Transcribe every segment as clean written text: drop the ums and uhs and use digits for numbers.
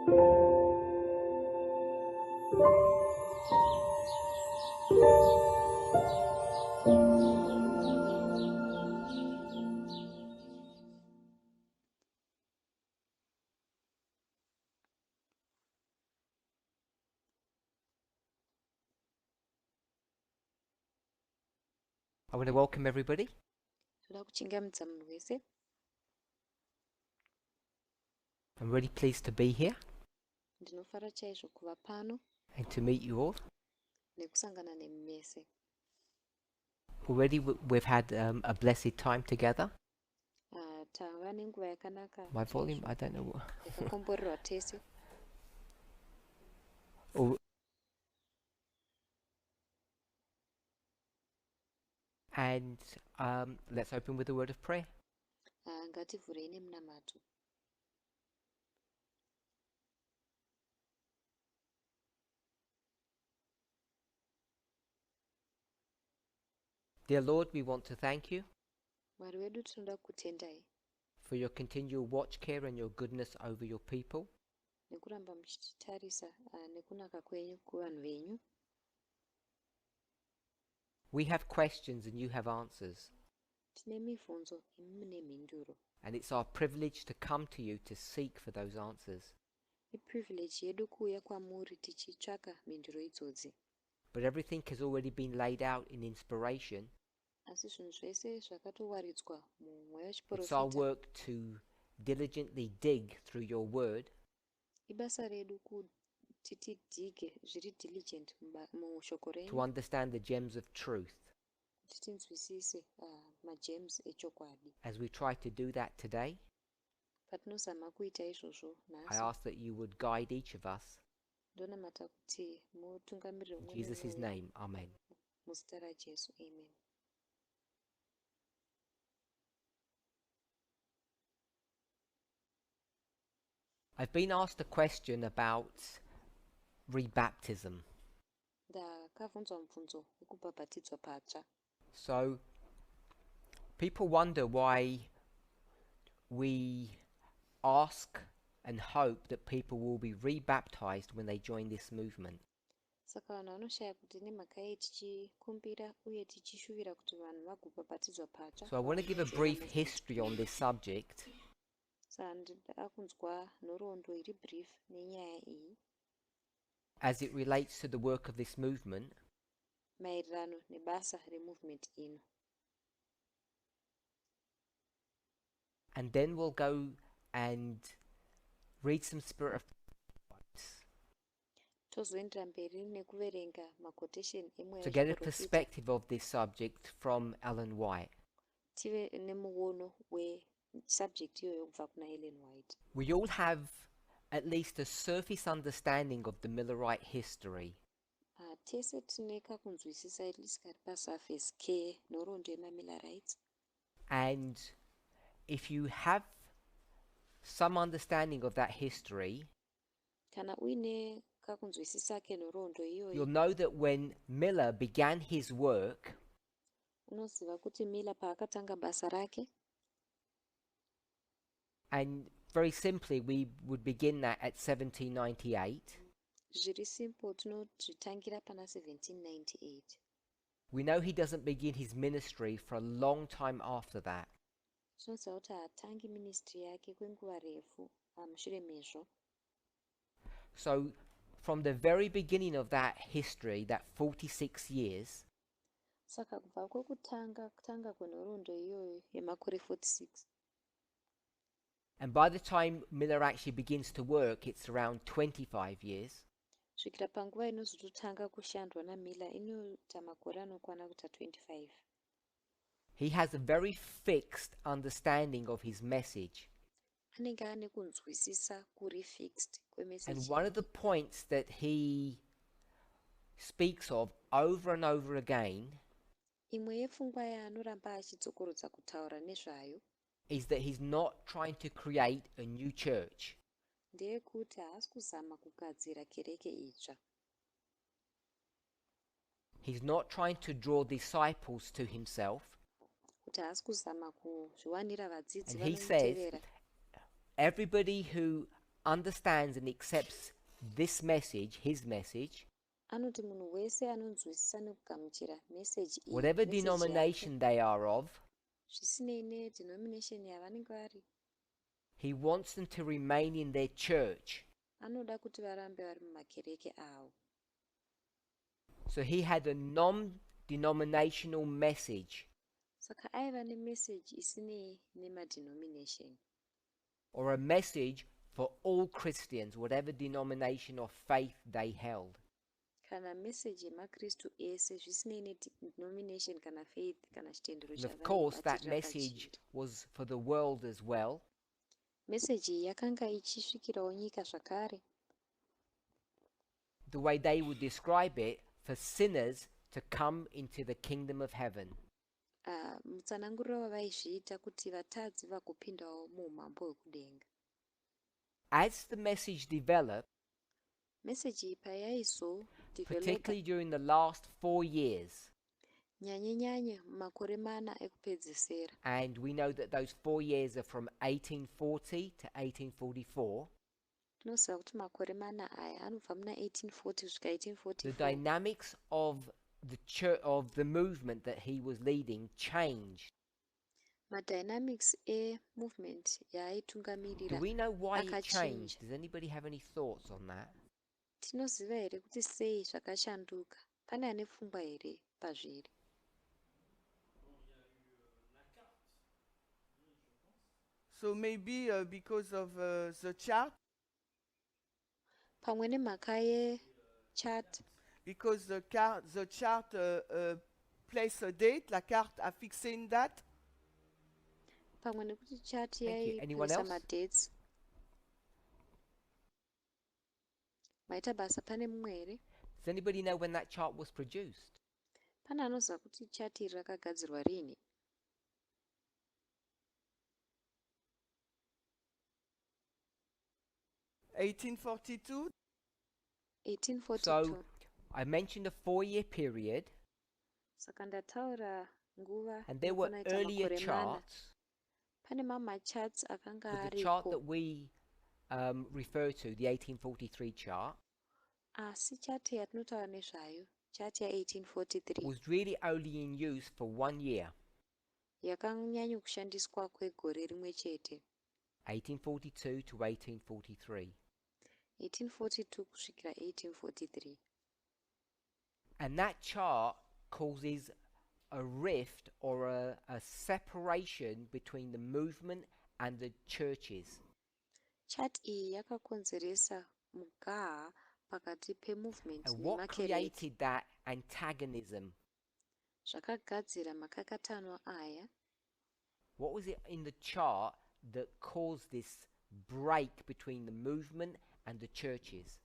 I want to welcome everybody. Toda kuchingamidza munhu wese. I'm really pleased to be here Ndinofara chaizvo kuva pano and to meet you all. nekusangana nemi mese. Already we've had a blessed time together. Tava nenguva yakanaka. My volume, I don't know. Yakakomborerwa tese. And let's open with a word of prayer. Ngativhurei nemunamato. Dear Lord, we want to thank you Mwari wedu tinoda kutendai for your continual watch care and your goodness over your people. nekuramba muchitarisa nekunaka kwenyu kuvanhu venyu. We have questions and you have answers. Tine mibvunzo imi mune mhinduro. And it's our privilege to come to you to seek for those answers. Iprivilege yedu kuuya kwamuri tichitsvaka mhinduro idzodzi. But everything has already been laid out in inspiration. Asi zvinhu zvese zvakatowaridzwa mumweya It's our wechiprofita. work to diligently dig through your word Ibasa redu kuti tidhige zviri diligent mushoko to renyu understand the gems of truth. kuti tinzwisise magems echokwadi. As we try to do that today, Patinozama kuita izvozvo I nhasi, ask that you would guide each of us. ndonamata kuti mutungamirire In umwe Jesus' nemumwe name, amen. muzita raJesu. Amen. I've been asked a question about rebaptism. Ndakabvunzwa mubvunzo wekubhabhatidzwa patsva. So, people wonder why we ask and hope that people will be rebaptized when they join this movement. Saka vanhu vanoshaya kuti nemhaka yei tichikumbira uye tichishuvira kuti vanhu vagobhabhatidzwa patsva. So I want to give a brief history on this subject. Saka ndinoda kunzwa nhoroondo iri brief nenyaya iyi As it relates to the work of this movement, maererano nebasa removement ino. and then we'll go and read some spirit of quotes Tozoendera mberi nekuverenga maquotation emweya to get a wechiprofita. perspective of this subject from Ellen White. Tive nemuono wesubject iyoyo kubva kuna Ellen White. We all have at least a surface understanding of the Millerite history, Tese tine kakunzwisisa least kari pasurface kenhoroondo yemamillerites. and if you have some understanding of that history, Kana uine kakunzwisisa kenhoroondo you'll iyoyi, know that when Miller began his work, unoziva kuti Miller paakatanga basa rake, and very simply we would begin that at 1798, zviri simple tinozvitangira pana 1798. we know he doesn't begin his ministry for a long time after that. Tinoziva kuti haatangi ministry yake kwenguva refu mushure mezvo. So from the very beginning of that history, that 46 years, Saka kubva kwekutanga kwenhoroondo iyoyo yemakore 46, and by the time Miller actually begins to work, it's around 25 years. svikira panguva inozototanga kushandwa naMiller inoita makore anokwana kuita 25. He has a very fixed understanding of his message. Anenge ane kunzwisisa kuri fixed And kwemessage. one of the points that he speaks of over and over again Imwe yepfungwa yaanoramba achidzokorodza kutaura nezvayo is that he's not trying to create a new church. ndeyekuti haasi kuzama kugadzira kereke itsva. He's not trying to draw disciples to himself. Kuti haasi kuzama kuzviwanira vadzidzi And he says, vanomuteerera. everybody who understands and accepts this message, his message, anoti munhu wese anonzwisisa nekugamuchira meseji iyi, whatever meseji yake, denomination they are of, zvisinei nedenomination yavanenge vari, he wants them to remain in their church. anoda kuti varambe vari mumakereke avo. So he had a non-denominational message, Saka aiva nemeseji isinei nemadenomination, or a message for all Christians, whatever denomination or faith they held. kana meseji yemakristu ese zvisinei nedenomination kana faith kana chitendero And of course, that chavaibatirira message pachiri. was for the world as well. Meseji iyi yakanga ichisvikirawo nyika zvakare, The way they would describe it, for sinners to come into the kingdom of heaven. mutsananguriro wavaizviita kuti vatadzi vagopindawo muumambo hwekudenga. As the message developed, Meseji iyi payaizodevelopa, particularly during the last 4 years, nyanye mumakore 4 ekupedzisira, and we know that those 4 years are from 1840 to 1844, tinoziva kuti makore 4 aya anobva muna 1840 kusvika the 1844. dynamics of the church, of the movement that he was leading, changed. Madynamics movement Do yaaitungamirira we know why it akachinja. changed? Does anybody have any thoughts on that? Tinoziva here kuti sei zvakashanduka? Pane ane pfungwa here pazviri? So maybe because of the chart, Pamwe nemhaka yechart, because the chart place a date, la carte a fixé une date. pamwe nekuti chart Thank you. Anyone yaiisa else? madates. Maita basa pane mumwe here? Does anybody know when that chart was produced? Pane anoziva kuti chart iri rakagadzirwa rini? 1842. 1842. So I mentioned a 4-year period, Saka ndataura nguva and there were inoita earlier makore 4. charts. Pane mamacharts akanga But the chart aripo, that we refer to, the 1843 chart, asi chart yatinotaura nezvayo, chart ya1843, was really only in use for 1 year, yakanyanya kushandiswa kwegore rimwe chete, 1842 to 1843. 1842 kusvikira 1843. And that chart causes a rift or a separation between the movement and the churches. Chart iyi yakakonzeresa mugaha pakati pemovement And what nemakereke, created that antagonism? zvakagadzira makakatanwa aya. What was it in the chart that caused this break between the movement and the churches?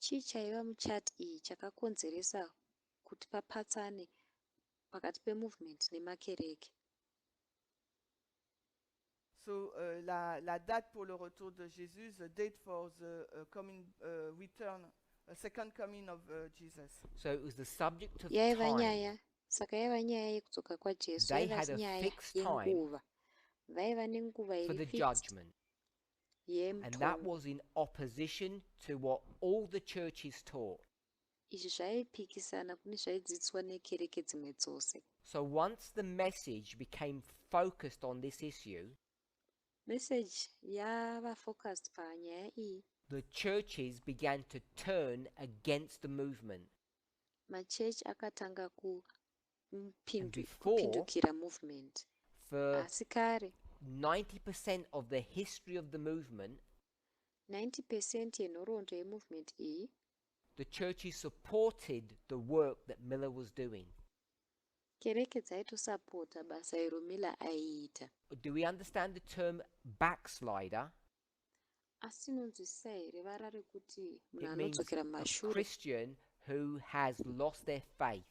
Chii chaiva muchat iyi chakakonzeresa kuti papatsane pakati pemovement nemakereke? So la date pour le retour de Jésus, the date for the return, second coming of Jesus. So it was the subject of Yaiva time. nyaya, saka yaiva nyaya yekudzoka kwaJesu, They yaiva had a nyaya fixed time yenguva. Vaiva nenguva for the iri fixed judgment. And that yemutongo. was in opposition to what all the churches taught. Izvi zvaipikisana kune zvaidzidziswa nekereke dzimwe dzose. So once the message became focused on this issue, Message yava focused panyaya iyi, the churches began to turn against the movement. machechi akatanga before- kupindukira movement. For Asi kare 90% of the history of the movement, 90% yenhoroondo yemovement iyi, the churches supported the work that Miller was doing. kereke dzaitosapota basa iro Miller aiita. Do we understand the term backslider? Asi inonzwisisa here vara rekuti munhu It means anodzokera a mashure? Christian who has lost their faith.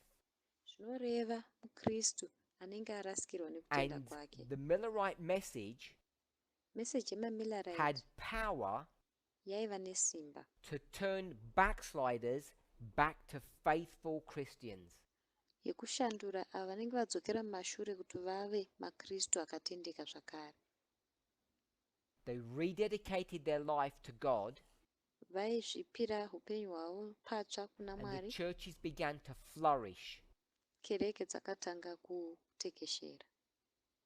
Zvinoreva mukristu anenge arasikirwa nekutenda And kwake. the Millerite message Meseji yemamillerite had power yaiva nesimba to turn backsliders back to faithful Christians. yekushandura ava vanenge vadzokera mashure kuti vave makristu akatendeka zvakare. They rededicated their life to God, vaizvipira upenyu hwavo patsva kuna and the Mwari. churches began to flourish. Kereke dzakatanga kutekeshera.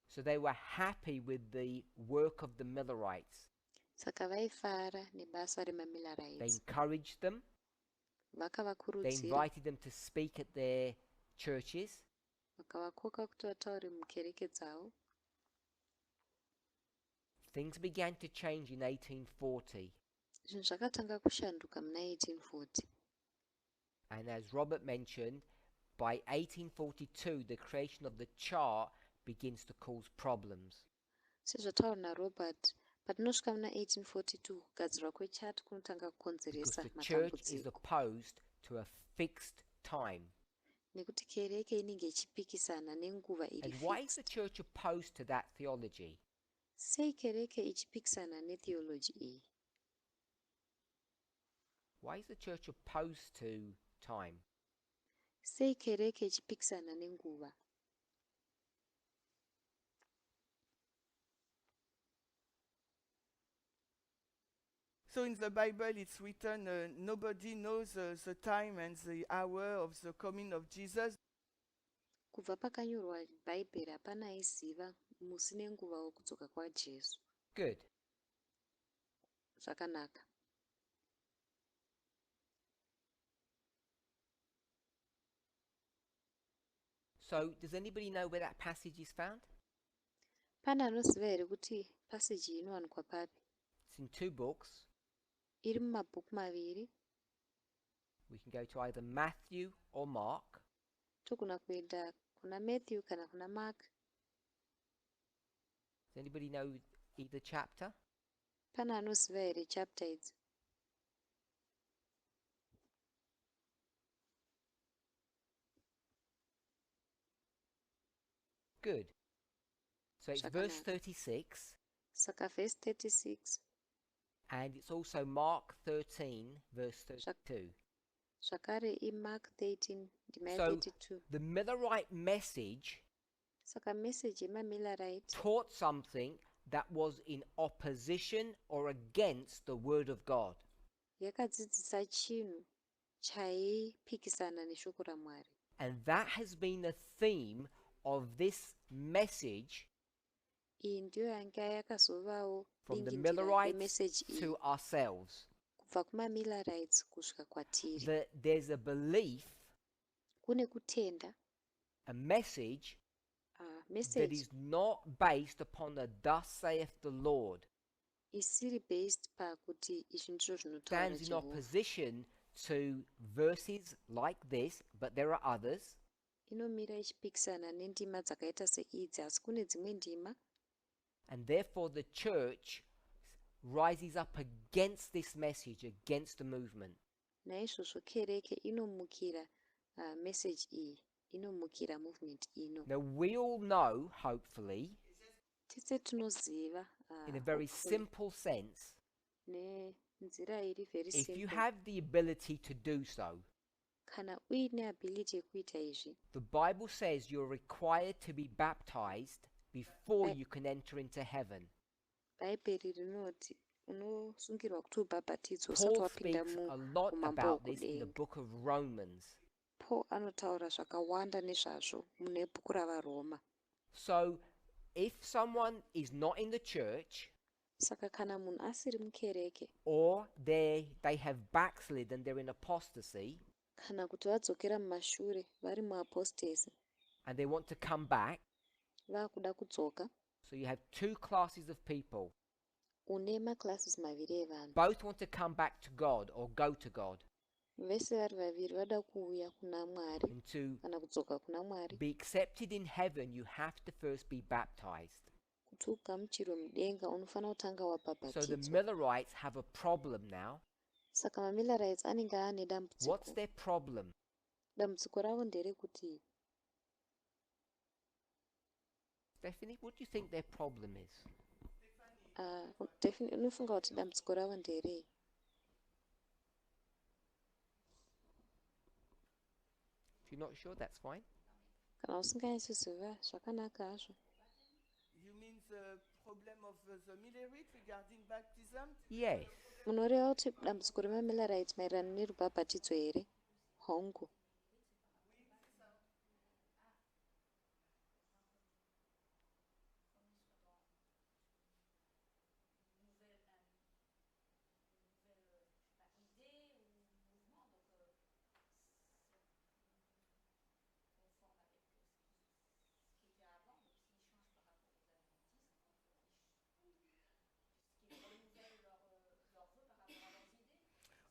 So they were happy with the work of the Millerites. Saka vaifara nebasa They remamillerites. encouraged them. They Vakavakurudzira, invited them to speak at their churches. vakavakoka kuti vataure mukereke dzavo. Things began to change in 1840. Zvinhu zvakatanga kushanduka muna 1840. And as Robert mentioned, by 1842, the creation of the chart begins to cause problems. Sezvataura naRobert, patinosvika muna 1842 kugadzirwa kwechati kunotanga Because kukonzeresa the church is matambudziko. opposed to a fixed time. Nekuti kereke inenge ichipikisana nenguva iri And why is the fixed. church opposed to that theology? Sei kereke ichipikisana netheology iyi? Why is the church opposed to time? Sei kereke ichipikisana nenguva? So in the Bible it's written, nobody knows the time and the hour of the coming of Jesus. Kubva pakanyorwa bhaibheri hapana aiziva musi nenguva wokudzoka kwaJesu. Good. Zvakanaka. So, does anybody know where that passage is found? Pana anoziva here kuti paseji iyi inowanikwa papi? It's in 2 books. Iri mumabhuku maviri. We can go to either Matthew or Mark. Togona kuenda kuna Matthew kana kuna Mark. Does anybody know either chapter? Pana anoziva here chapter idzi? Good. So it's verse Zvakanaka. 36, Saka verse 36. and it's also Mark 13, verse 32. Zvakare iMark 13 ndima So 32. the Millerite message Saka message yemamillerite taught something that was in opposition or against the word of God. yakadzidzisa chinhu chaipikisana neshoko raMwari. And that has been the theme of this message Iyi ndiyo yanga yakazovawo from the dingindira Millerites remessage iyi to ourselves. kubva kumamillerites kusvika kwatiri. That there's a belief, Kune kutenda, a message that message is not based upon the thus saith the Lord, isiri based pakuti izvi ndizvo zvinotaura stands in Jehovha. opposition to verses like this, but there are others. Inomira ichipikisana nendima dzakaita seidzi, asi kune dzimwe ndima. And therefore the church rises up against this message, against the movement. Naizvozvo kereke inomukira message iyi, inomukira movement ino. Now we all know, hopefully, Tese tunoziva in a very hopefully, simple sense, nenzira iri very if you simple. have the ability to do so, Kana uine ability yekuita izvi, the Bible says you're required to be baptized before you can enter into heaven. bhaibheri rinoti unosungirwa kuti ubhabhatidzwe usati Paul wapinda speaks a lot mumambo about this in the wokudenga. book of Romans. Paul anotaura zvakawanda nezvazvo mune bhuku ravaRoma. So if someone is not in the church, Saka kana munhu asiri mukereke, or they have backslid and they're in apostasy, kana kuti vadzokera mumashure vari muapostesi, and they want to come back, vakuda kudzoka, so you have 2 classes of people. une maclasses maviri evanhu. Both want to come back to God or go to God, Vese vari vaviri vada kuuya kuna Mwari and to kana kudzoka kuna Mwari. be accepted in heaven you have to first be baptized. Kuti ugamuchirwe mudenga unofanira kutanga So the wabhabhatidzwa. Millerites have a problem now. Saka mamillerites anenge ane What's dambudziko. their problem? Dambudziko ravo nderekuti, Stephanie, what do you think their problem is? unofunga kuti dambudziko ravo nderei? If you're not sure, that's fine. Kana usinganyatsoziva zvakanaka hazvo. You mean the problem of the Millerite regarding baptism? Yes. munoreva kuti dambudziko remamillerite maererano nerubhabhatidzo here? Hongu.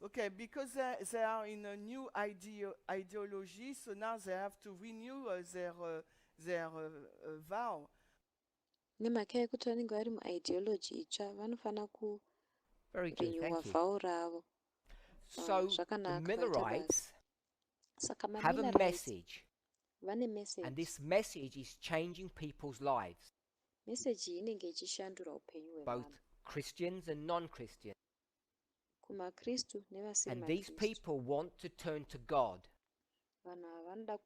Okay, because they are in a new ideology, so now they have to renew their vow. Nemhaka yekuti vanenge vari muideology itsva vanofana Very good. kurenyuwa Thank you. vhao ravo. So the Zvakanaka, vaita Millerites basa. Saka have a maMillerites message, vane and message. this message is changing people's lives, Message iyi inenge ichishandura upenyu both hwevanhu, Christians and non-Christians. kumakristu nevasiri And these makristu. people want to turn to God. Vanhu ava vanoda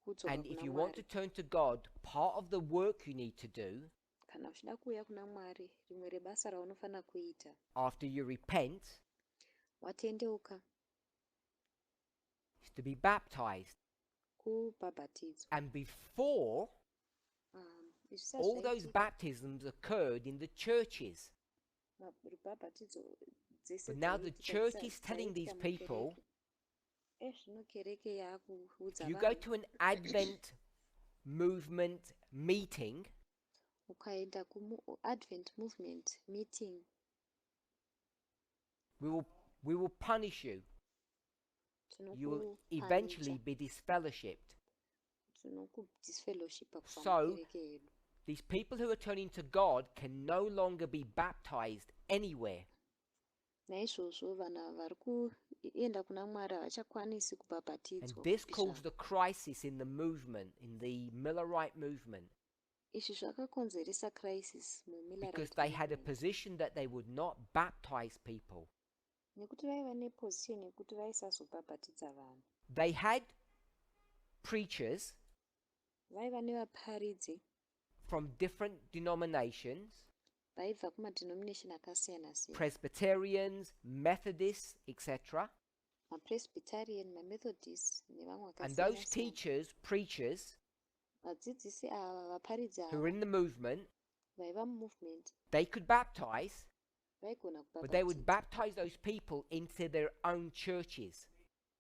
kudzoka And if kuna you want to Mwari. turn to God, part of the work you need to do Kana uchida kuuya kuna Mwari, rimwe rebasa raunofana kuita after you repent watendeuka is to be baptized. kubhabhatidzwa. And before, Izvi all those sazvaitika, baptisms occurred in the churches. rubhabhatidzo dzese But now the dzaiitika church dzisa- is telling these dzaiitika people, mukereke. Zvino kereke yakuudza if you go vanhu, to an Advent movement meeting, ukaenda kuadvent movement meeting, we will punish you. You will eventually be disfellowshipped. tinokudisfellowshipa kubva So, mukereke yedu. These people who are turning to God can no longer be baptized anywhere. Naizvozvo vanhu ava vari kuenda kuna Mwari havachakwanisi And kubhabhatidzwa. this kupi caused zvavo. a crisis in the movement, in the Millerite movement, Izvi zvakakonzeresa crisis because muMillerite they had a movement. position that they would not baptize people. Nekuti vaiva nepozisheni yekuti vaisazobhabhatidza vanhu. They had preachers Vaiva nevaparidzi from different denominations, vaibva kumadenomination akasiyana siyana, Presbyterians, Methodists, etc. mapresbyterian, mamethodist nevamwe And those akasiyana siyana. teachers, preachers Vadzidzisi ava, vaparidzi who were ava in the movement, vaiva mumovement they could baptize, vaigona but they would kubhabhatidza, baptize those people into their own churches.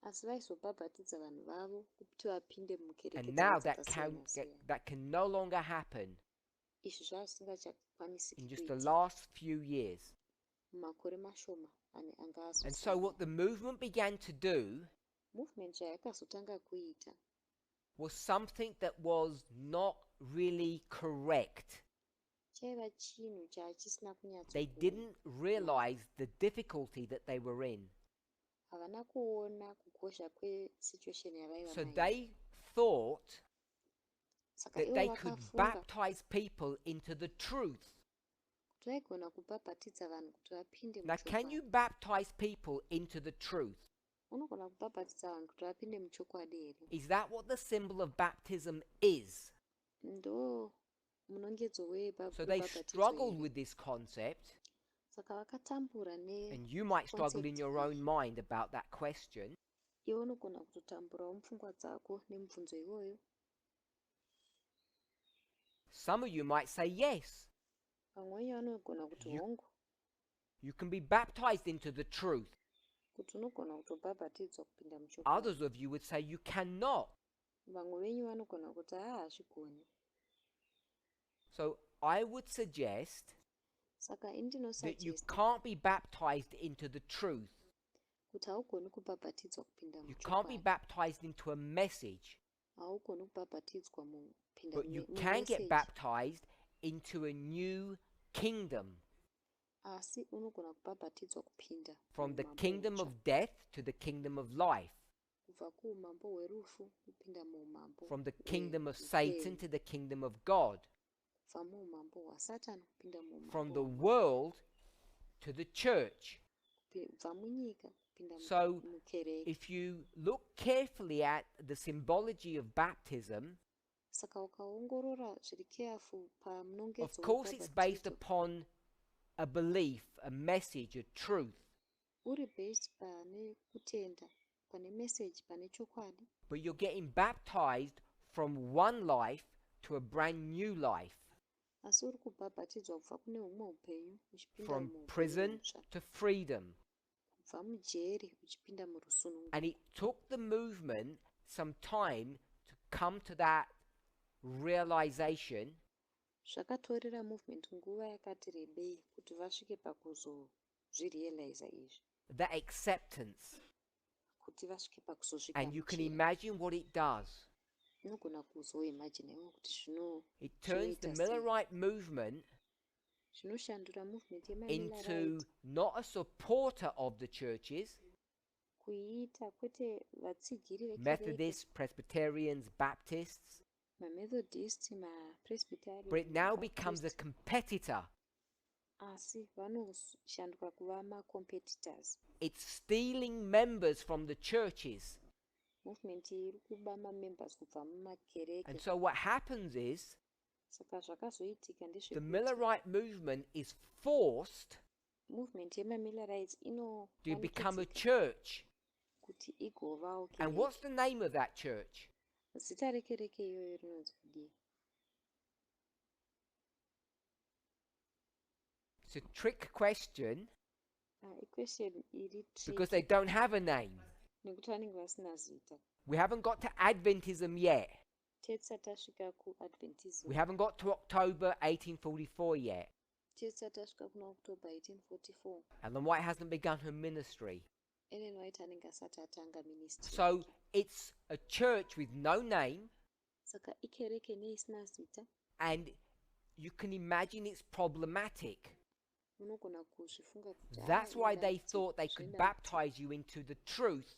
asi vaizobhabhatidza vanhu vavo kuti vapinde mukereke And dzavo now that dzakasiyana siyana. can no longer happen Izvi zvazvisingachakwanisi in just the kuita last few years. mumakore mashoma anga And so what the movement began to do movement zvayakazotanga kuita was something that was not really correct. chaiva chinhu chisina They didn't realize the difficulty that they were in. havana kuona kukosha kwesituation yavaiva So nayo. they thought Saka that ivo they could vakafunga baptize people into the truth. kuti vaigona kubhabhatidza vanhu kuti vapinde Now, can you muchokwadi. baptize people into the truth? Unogona kubhabhatidza vanhu kuti vapinde muchokwadi here? Is that what the symbol of baptism is? Ndo munongedzo So they webhabhatidzo struggled here. with this concept, Saka vakatambura and you might struggle in concept your iyi. own mind about that question. Iwe unogona kutotamburawo mupfungwa dzako nemibvunzo iyoyo. Some of you might say yes, Vamwe vanogona kuti hongu, you can be baptized into the truth. kuti unogona kutobhabhatidzwa kupinda muchokwadi. Others of you would say you cannot. Vamwe venyu vanogona kuti hazvigoni. So I would suggest Saka that you indinosuggesta can't be baptized into the truth. kuti haugoni kubhabhatidzwa kupinda You can't be muchokwadi. baptized into a message, Haugoni kubhabhatidzwa kupinda but you can get mumessage. baptized into a new kingdom, Asi unogona kubhabhatidzwa kupinda from the muumambo kingdom hutsva. of death to the kingdom of life, Kubva kuumambo hwerufu kupinda muumambo from the kingdom of hweupenyu. Satan to the kingdom of God, Kubva muumambo hwaSatani kupinda from muumambo the hwaMwari. world to the church. Kubva munyika kupinda So, mukereke. if you look carefully at the symbology of baptism, Saka ukaongorora zviri careful Of pamunongedzo course, it's based wekubhabhatidzwa, upon a belief, a message, a truth. uri based pane kutenda, pane message, pane chokwadi, But you're getting baptized from one life to a brand new life, asi uri kubhabhatidzwa kubva kune humwe upenyu uchipinda from mumwe upenyu prison mutsva, to freedom. kubva mujeri uchipinda murusunungu. And it took the movement some time to come to that realization Zvakatorera movement nguva yakati rebei kuti vasvike pakuzozvirealiza izvi, that acceptance. kuti vasvike pakuzosvika And you can mujeri. imagine what it does. Unogona kuzoimaginawo kuti It turns the zvinoita sei. Millerite movement Zvinoshandura movement into yemaMillerite not a supporter of the churches, kuiita kwete vatsigiri vekereke, Methodists, Presbyterians, Baptists, mamethodist, mapresbyterian, but it now becomes a mabaptist, competitor. asi vanoshanduka kuva macompetitors. It's stealing members from the churches. Movement iyi iri kuba mamembers kubva And mumakereke. so what happens is Saka zvakazoitika the ndezvekuti Millerite movement is forced movement yemaMillerites to become a inopanikidzika church. kuti igovawo And kereke. what's the name of that church? Zita rekereke iyoyo rinonzi kudii? It's a trick question Iquestion iri because tricky they don't have a name. nekuti vanenge vasina zita. We haven't got to Adventism yet. Tisati tasvika kuadventism, We haven't got to October 1844 yet. tisati tasvika kuna October 1844. Ellen White hasn't begun her ministry. Ellen White anenge asati atanga ministry. So it's a church with no name, Saka ikereke neisina zita, and you can imagine it's problematic. unogona kuzvifunga kuti That's why they ingatiti thought they could zvinoda kuti- baptize you into the truth,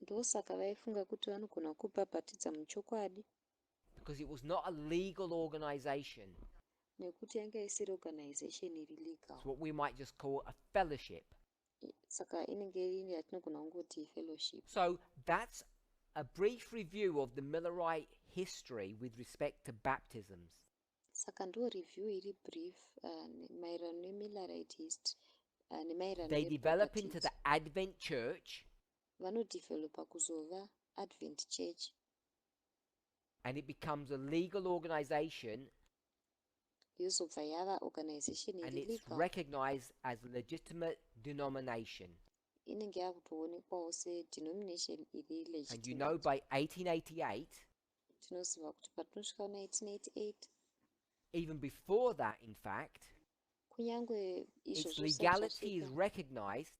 ndosaka vaifunga kuti vanogona kubhabhatidza muchokwadi, because it was not a legal organization. nekuti yanga isiri organization iri legal. It's what we might just call a fellowship. Saka inenge iri yatinogona kungoti fellowship. So that's a brief review of the Millerite history with respect to baptisms. Saka ndo review iri brief maererano neMillerite history nemaererano They develop into nebhabhatidzwa. the Advent Church, Vanodevelopa kuzova Advent Church, and it becomes a legal organization, yozobva yava organization and iri it's legal, recognized as a legitimate denomination. inenge yakutoonekwawo sedenomination iri And you know, legitimate. by 1888, Tinoziva kuti patinosvika 1988, even before that, in fact, kunyange izvo its zvose legality is zvasvika, recognized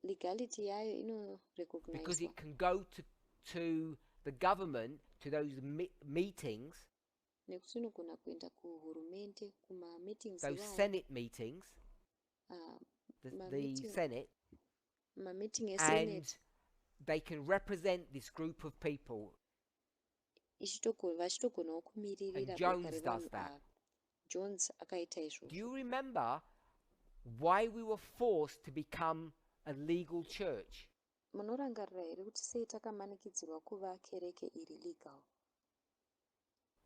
legality yayo because inorecognizwa, it can go to the government, to those meetings, nekuti inogona kuenda kuhurumende kumameetings those iwayo, Senate meetings, the meeting- Senate, mameeting and esenate, they can represent this group of people. vachitogonawo kumiririra And boka Jones revanhu does that. ava. Jones akaita Do izvozvo. you remember why we were forced to become a legal church? Munorangarira here kuti sei takamanikidzirwa kuva kereke iri legal?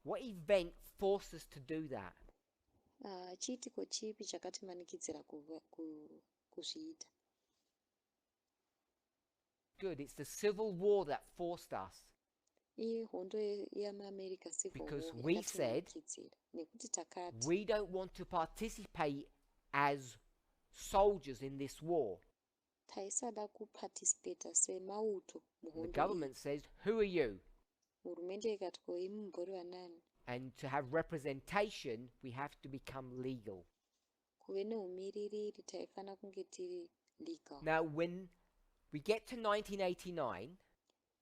What event forced us to do that? Chiitiko chipi chakatimanikidzira kuzviita? Good, it's the Civil War that forced us. Hondo yamaAmerica Civil War Because we said yakatimanikidzira. Nekuti takati we don't want to participate as soldiers in this war. taisada kuparticipata semauto The muhondo iyi. government says, who are you? Hurumende ikati ko imumbori wanani? And to have representation, we have to become legal. Kuve neumiririri taifana kunge tiri legal. Now, when we get to 1989,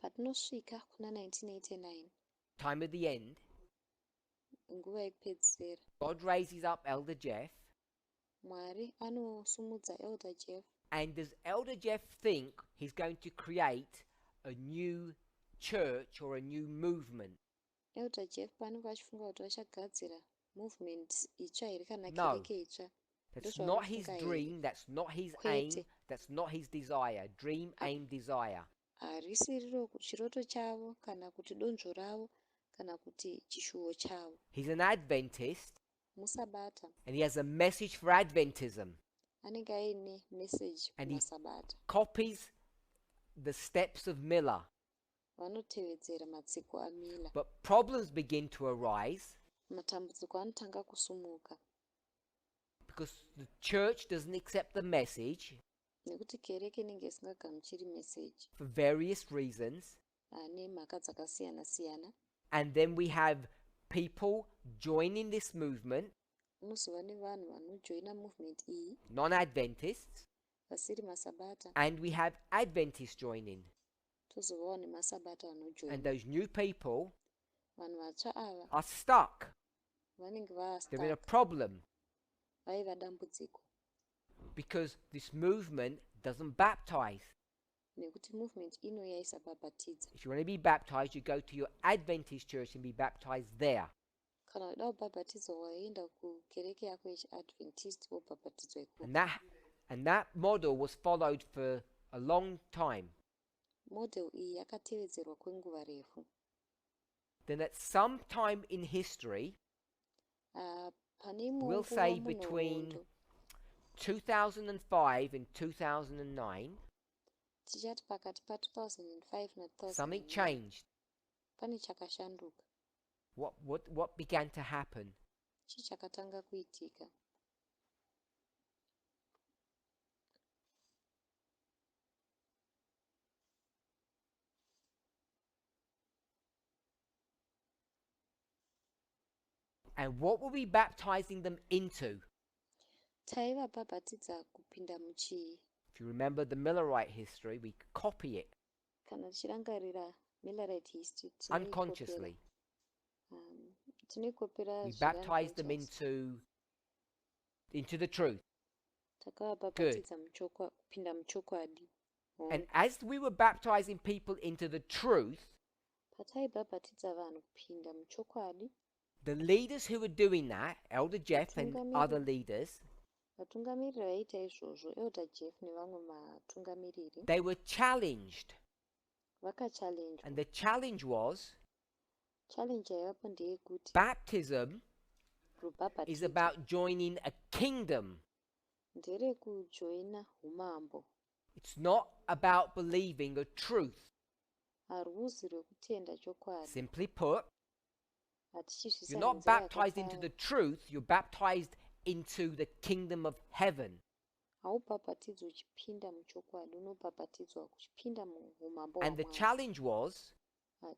Patinosvika kuna 1989, time of the end, nguva yekupedzisira, God raises up Elder Jeff. Mwari anosumudza Elder Jeff. And does Elder Jeff think he's going to create a new church or a new movement? Elder Jeff paanenge achifunga kuti vachagadzira movement itsva here kana No. kereke itsva? That's Ndozvaanofunga not his here. dream, that's not his Kwete. aim, that's not his desire. Dream, aim, desire. Harisi riro chiroto chavo kana kuti donzvo ravo, kana kuti chishuwo chavo. He's an Adventist Musabata and he has a message for Adventism. anenge aine message And he kumasabata. copies the steps of Miller. Vanotevedzera matsiko aMiller. But problems begin to arise Matambudziko anotanga kusumuka because the church doesn't accept the message nekuti kereke inenge isingagamuchiri message for various reasons. nemhaka dzakasiyana siyana. And then we have people joining this movement, Unozova nevanhu vanojoina movement iyi non-Adventists, vasiri masabata, and we have Adventists joining. tozovawo nemasabata And vanojoina. those new people Vanhu vatsva ava are stuck. vanenge They're in a vastuck, problem vaiva dambudziko because this movement doesn't baptize. nekuti movement ino yaisabhabhatidza. If you want to be baptized, you go to your Adventist church and be baptized there. Kana uda kubhabhatidzwa waenda kukereke yako yechiadventist wobhabhatidzwa ikoko. And that model was followed for a long time. Model iyi yakatevedzerwa kwenguva refu. Then at some time in history, Pane imwe we'll nguva say between munhoroondo 2005 and 2009, tichati pakati pa2005 something na2009 changed. pane chakashanduka. What began to happen? Chii chakatanga kuitika? And what were we baptizing them into? Taivabhabhatidza kupinda muchii? If you remember the Millerite history, we copy it Kana tichirangarira Millerite history unconsciously. tinoikopera We zviri baptized them unconscious. into the truth. Takavabhabhatidza kupinda muchokwadi. And as we were baptizing people into the truth, Pataibhabhatidza vanhu kupinda muchokwadi, the leaders who were doing that, Elder Jeff and other leaders, vatungamiriri vaiita izvozvo, Elder Jeff nevamwe vatungamiriri, they were challenged. vakachallenjwa. And the challenge was Challenge yaivapo ndeyekuti baptism is rubhabhatidzo about joining a kingdom. nderekujoina umambo, It's not about believing a truth. haruzi rwekutenda chokwadi. Simply put, Hatichizvisa you're not nenzira baptized into the yakadaro. truth, you're baptized into the kingdom of heaven. Haubhabhatidzwa uchipinda muchokwadi, unobhabhatidzwa uchipinda muumambo And the hwaMwari. challenge was,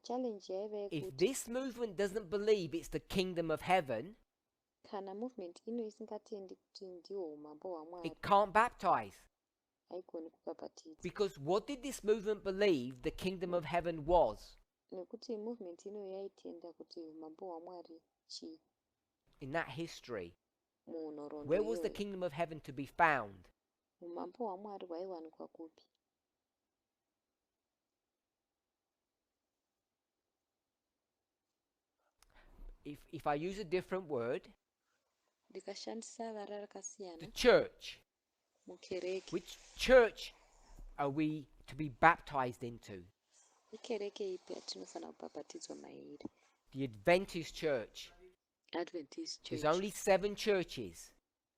Challenge yaiva if yekuti this movement doesn't believe it's the kingdom of heaven, kana movement ino isingatendi kuti ndihwo umambo hwaMwari, it can't baptize. haigoni kubhabhatidza. Because what did this movement believe the kingdom of heaven was? Nekuti movement ino yaitenda kuti umambo hwaMwari chii? In that history, Munhoroondo where was the iyoyo, kingdom of heaven to be found? umambo hwaMwari hwaiwanikwa kupi? If I use a different word, Ndikashandisa vara the rakasiyana, church. mukereke. Which church are we to be baptized into? Ikereke ipi yatinofanira kubhabhatidzwa mairi? The Adventist church. Adventist There's Church. only 7 churches.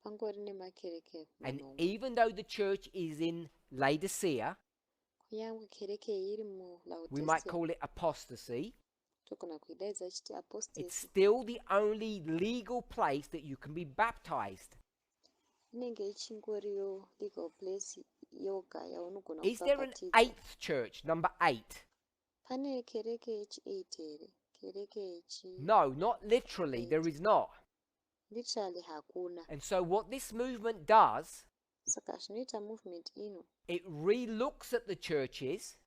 Pangori nemakereke And manomwe. even though the church is in Laodicea, Kunyange kereke iyi iri we might muLaodicea, call it apostasy, togona kuidaidza chiti it's apostasy. still the only legal place that you can be baptized. Inenge ichingoriyo legal place yoga yaunogona Is there an kubhabhatidzwa. 8th church, number 8? Pane kereke yechi8 here? Kereke yechi... No, not literally, there is not. Literally hakuna. And so what this movement does, Saka zvinoita movement ino, it re-looks at the churches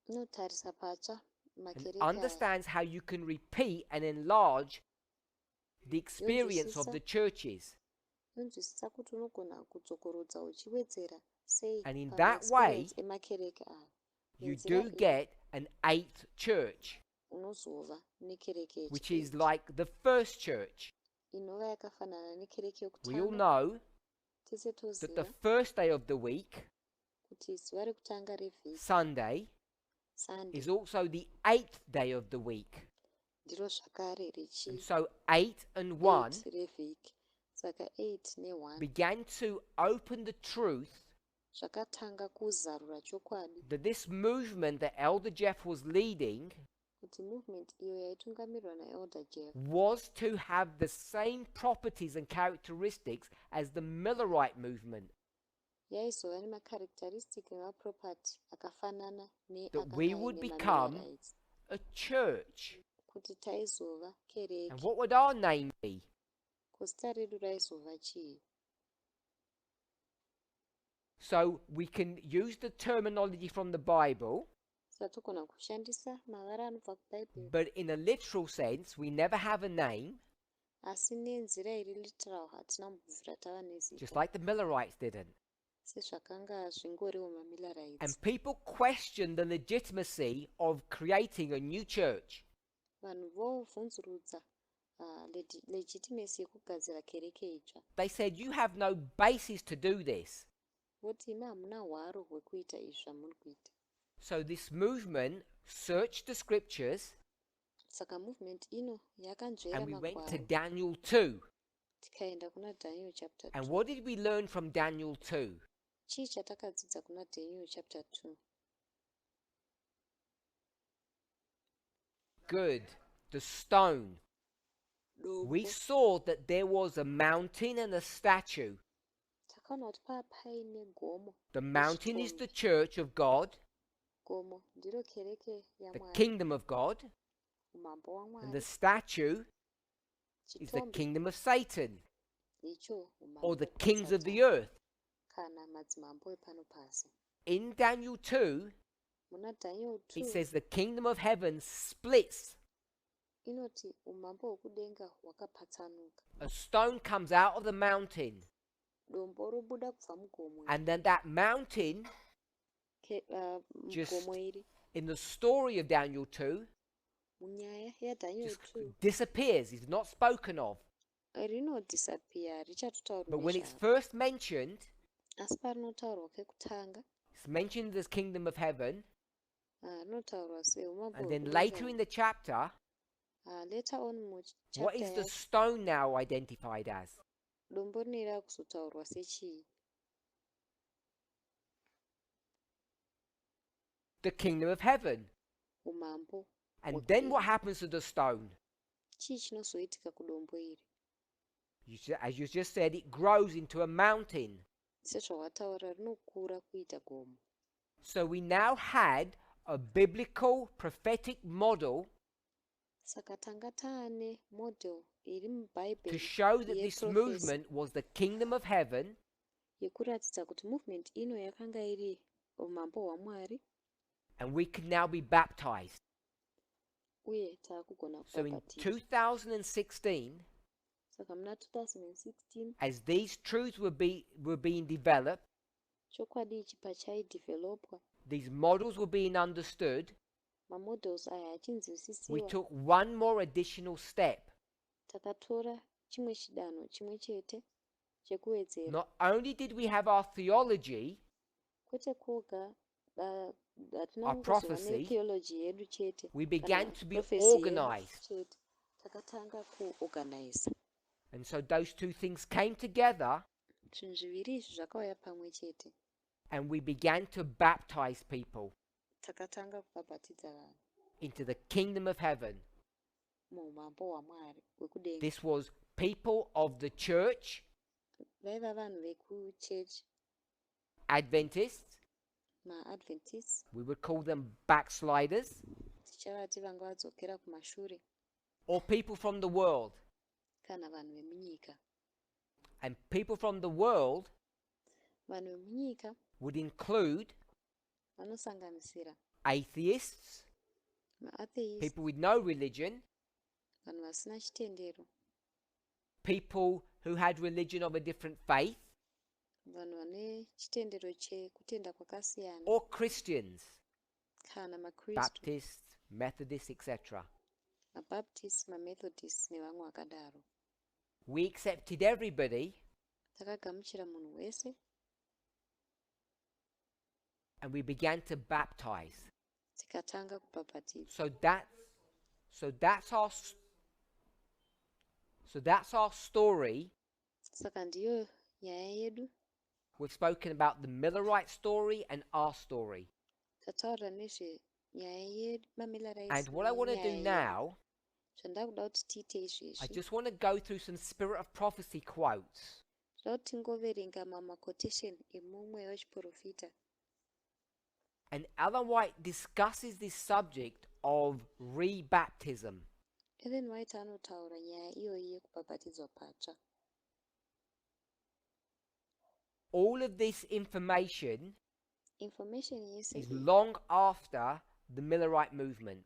inotarisa patsva and makereke aya. understands how you can repeat and enlarge the experience of the churches. Inonzwisisa kuti unogona kudzokorodza uchiwedzera sei And in that way, pamaexperience emakereke aya. You Nenzira do iyi, get an 8th church, unozova nekereke which is yechi8 like the first church. inova yakafanana nekereke We all yokutanga. know Tese that the toziva first day of the week, kuti zuva rekutanga revhiki, Sunday, Sunday, is also the 8th day of the week. ndiro zvakare And rechi so 8 and 1 8 revhiki. Saka 8 ne1 began to open the truth zvakatanga kuzarura chokwadi that this movement that Elder Jeff was leading kuti movement iyo yaitungamirirwa naelder Jeff was to have the same properties and characteristics as the Millerite movement. yaizova nemacharacteristic nemaproperty akafanana That we would become a church. kuti taizova And kereke. what would our name be? Kuzita redu raizova chii? So we can use the terminology from the Bible, satogona kushandisa mavara anobva kubhaibheri but in a literal sense, we never have a name, asi nenzira iri literal hatina mbvura tava nezita just like the Millerites didn't. sezvakanga zvingoriwo And mamillerites. people question the legitimacy of creating a new church. Vanhu vobvunzurudza legitimacy yekugadzira kereke itsva. They said, you have no basis to do this. Voti imi hamuna hwaro hwekuita izvi zvamuri kuita. So this movement searched the scriptures, Saka movement ino yakanzvera and we went to magwaro Daniel 2. tikaenda kuna Daniel chapter 2. And what did we learn from Daniel 2? Chii chatakadzidza kuna Daniel chapter 2? Good. The stone. We Doko. saw that there was a mountain and a statue. Takaona kuti paa paine gomo. The mountain is Stone. the church of God, Gomo ndiro kereke the yaMwari, kingdom of God, umambo and the waMwari. statue is the Chitombi kingdom of Satan, icho or the umambo kings of the waSatani earth. kana madzimambo epano pasi. In Daniel 2, Muna Daniel it 2 says the kingdom of heaven splits. inoti umambo hwekudenga hwakapatsanuka. A stone comes out of the mountain, Dombo robuda kubva mugomo iri. and then that mountain, just Gomo iri in the story of Daniel 2, munyaya yaDaniel just 2 disappears. It's not spoken of. rinodisappear richatotaurwa But when it's nezvaro. first mentioned, Asi parinotaurwa kekutanga it's mentioned as kingdom of heaven, rinotaurwa seumambo and then later in the chapter, later on what is the muchapter stone now identified as? dombo rineri rakuzotaurwa sechii? The kingdom of heaven. Umambo. And then what happens to the stone? Chii chinozoitika kudombo iri? As you just said, it grows into a mountain. Sezvawataura rinokura kuita gomo. So we now had a biblical prophetic model Saka tanga taane model iri to mubhaibheri show that this yeprofesi movement was the kingdom of heaven, yekuratidza kuti movement ino yakanga iri umambo hwaMwari and we could now be baptized. uye taakugona So in kubhabhatidzwa. 2016, Saka muna 2016 as these truths were being developed, chokwadi ichi pachaidevelopwa, these models were being understood, mamodels aya we achinzwisisiwa, took one more additional step. takatora chimwe chidanho chimwe chete chekuwedzera. Not only did we have our theology, Kwete kwoga hatina our kungozova prophecy, netheology yedu chete we began kana to be prophecy yedu organized. chete, takatanga kuorganize. And so those two things came together, Zvinhu zviviri izvi zvakauya pamwe chete, and we began to baptize people takatanga kubhabhatidza vanhu into the kingdom of heaven. muumambo hwaMwari hwekudenga. This was people of the church, Vaiva vanhu vekuchechi, Adventists. maadventists, We would call them backsliders, tichavati vanga vadzokera kumashure, or people from the world. kana vanhu vemunyika. And people from the world Vanhu vemunyika would include vanosanganisira atheists, maatheist, people with no religion, vanhu vasina chitendero, people who had religion of a different faith, vanhu vane chitendero chekutenda kwakasiyana, or Christians, kana makristu, Baptists, Methodists, etc. mabaptist, mamethodist nevamwe vakadaro. We accepted everybody, Takagamuchira munhu wese and we began to baptize. tikatanga kubhabhatidza. So that's So that's our story. Saka ndiyo nyaya yedu. We've spoken about the Millerite story and our story. Tataura nezve nyaya yedu maMillerites. And what I want to do now, Zvandakuda kuti tiite I izvezvi. just want to go through some Spirit of Prophecy quotes. Ndoda kuti tingoverenga quotation emumwe wechiprofita. And Ellen White discusses this subject of rebaptism. Ellen White anotaura nyaya iyoyi yekubhabhatidzwa patsva. All of this information Yese is long after the Millerite movement.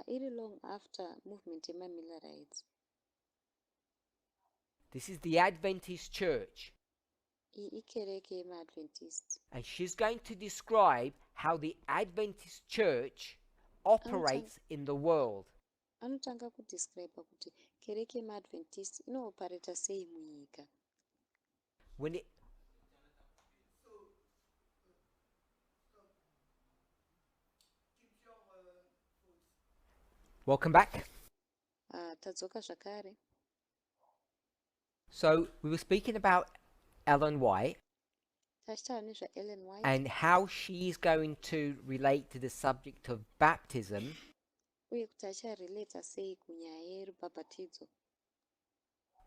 iri long after movement yemaMillerites. This is the Adventist church. Iyi ikereke yemaAdventist. And she's going to describe how the Adventist church operates in the world. Anotanga kudescribe kuti kereke yemaAdventist inooparata sei munyika. Welcome back. Tadzoka zvakare. So we were speaking about Ellen White Tachitaura nezvaEllen White and how she is going to relate to the subject of baptism uye kuti acharelata sei kunyaya yerubhabhatidzo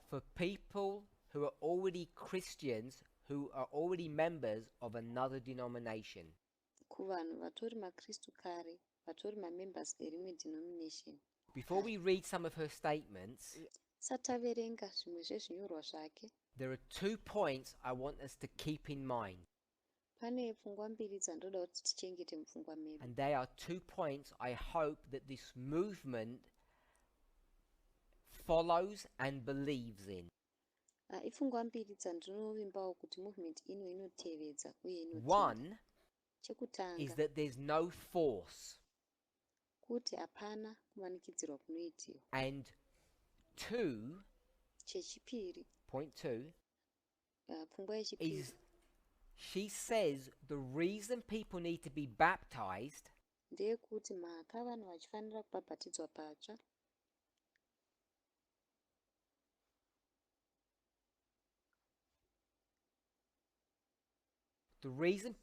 for people who are already Christians, who are already members of another denomination. kuvanhu vatori makristu kare vatori mamembers erimwe denomination. Before we read some of her statements, Sataverenga zvimwe zvezvinyorwa zvake. there are 2 points I want us to keep in mind. Pane pfungwa mbiri dzandoda kuti tichengete mupfungwa medu. And they are 2 points I hope that this movement follows and believes in. Ipfungwa mbiri dzandinovimbawo kuti movement ino inotevedza uye One is chekutanga that there's no force. kuti hapana kumanikidzirwa kunoitiwa. And 2, Chechipiri, point 2, pfungwa yechipiri is she says the reason people need to be baptized ndeyekuti mhaka vanhu vachifanira kubhabhatidzwa patsva the reason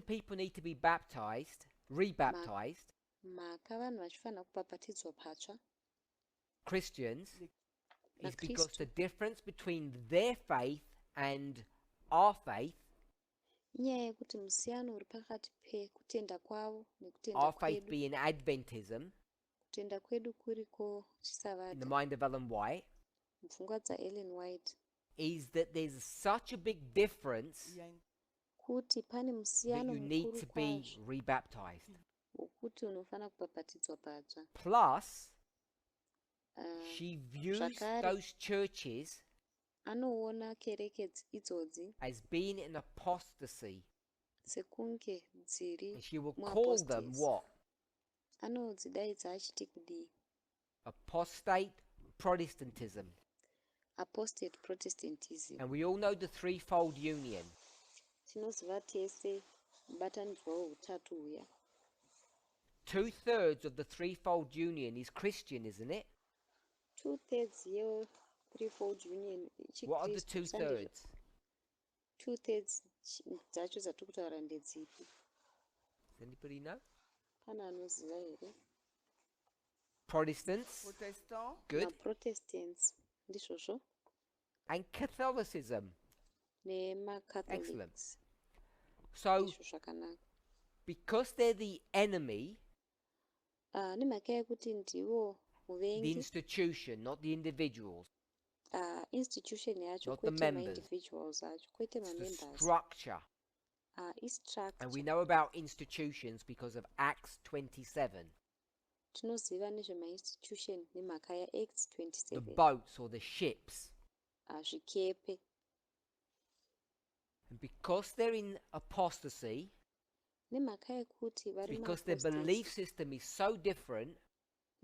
people need to be rebaptized, mhaka vanhu vachifanira kubhabhatidzwa patsva Christians, is Kristu. because the difference between their faith and our faith, inyaya yekuti musiyano uri pakati pekutenda kwavo nekutenda our faith kwedu, being Adventism, kutenda kwedu kuriko in the chisavata mind of Ellen White, mupfungwa dzaEllen White is that there's such a big difference kuti pane that musiyano you need mukuru to be kwazvo rebaptized. wokuti unofanira kubhabhatidzwa patsva. Plus, Ah, she views Zvakare. those churches anoona kereke idzodzi as being in apostasy, sekunge dziri and she will call them muapostates. what? Anodzidaidza achiti kudii? Apostate Protestantism. Apostate Protestantism. And we all know the threefold union. Tinoziva tese mubatanidzwa wehutatu uya. 2/3 of the threefold union is Christian, isn't it? 2/3 ye-threefold union What are the chiKristu. 2/3? 2/3 dzacho dzatiri kutaura ndedzipi? Does anybody know? Pane anoziva here? Protestants, Protestant, good, MaProtestants ndizvozvo and Catholicism. nemaCatholics. So, Ndizvo zvakanaka. because they're the enemy, Nemhaka yekuti ndivo the muvengi, institution, not the individuals, institution yacho not the kwete members. ma-individuals acho kwete it's the ma-members. structure. And we Istructure. know about institutions because of Acts 27, Tinoziva nezvema-institution nemhaka yaActs the 27. boats or the ships. Zvikepe. And because they're in apostasy, Nemhaka yekuti vari because their belief system is so different,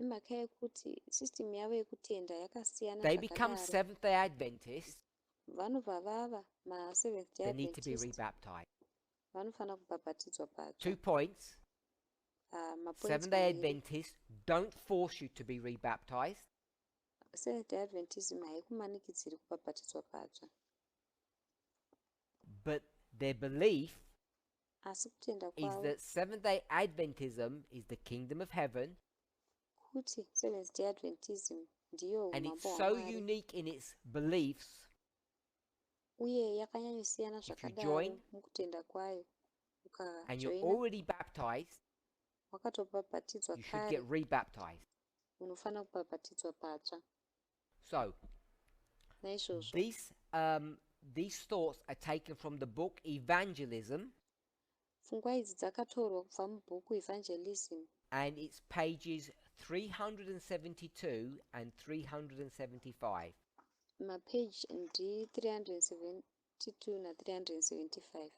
nemhaka yekuti system yavo yekutenda yakasiyana they become zvakadaro, Seventh-day Adventists, vanobva vava ma-Seventh Day they need to be Adventist rebaptized. vanofanira kubhabhatidzwa patsva. 2 points. Seventh-day Adventists don't force you to be rebaptized. Seventh-day Adventism haikumanikidziri kubhabhatidzwa patsva, But their belief asi kutenda is kwavo that Seventh-day Adventism is the kingdom of heaven, kuti Seventh-day Adventism ndiyo and it's umambo so hwaMwari, unique in its beliefs. uye yakanyanyosiyana If you zvakadaro join mukutenda kwayo. and you're Ukajoina already baptized, wakatobhabhatidzwa you should get kare, rebaptized. unofanira kubhabhatidzwa patsva. So Naizvozvo these thoughts are taken from the book Evangelism, pfungwa idzi dzakatorwa kubva mubhuku Evangelism, and it's pages 372 and 375. mapeji ndi 372 na 375.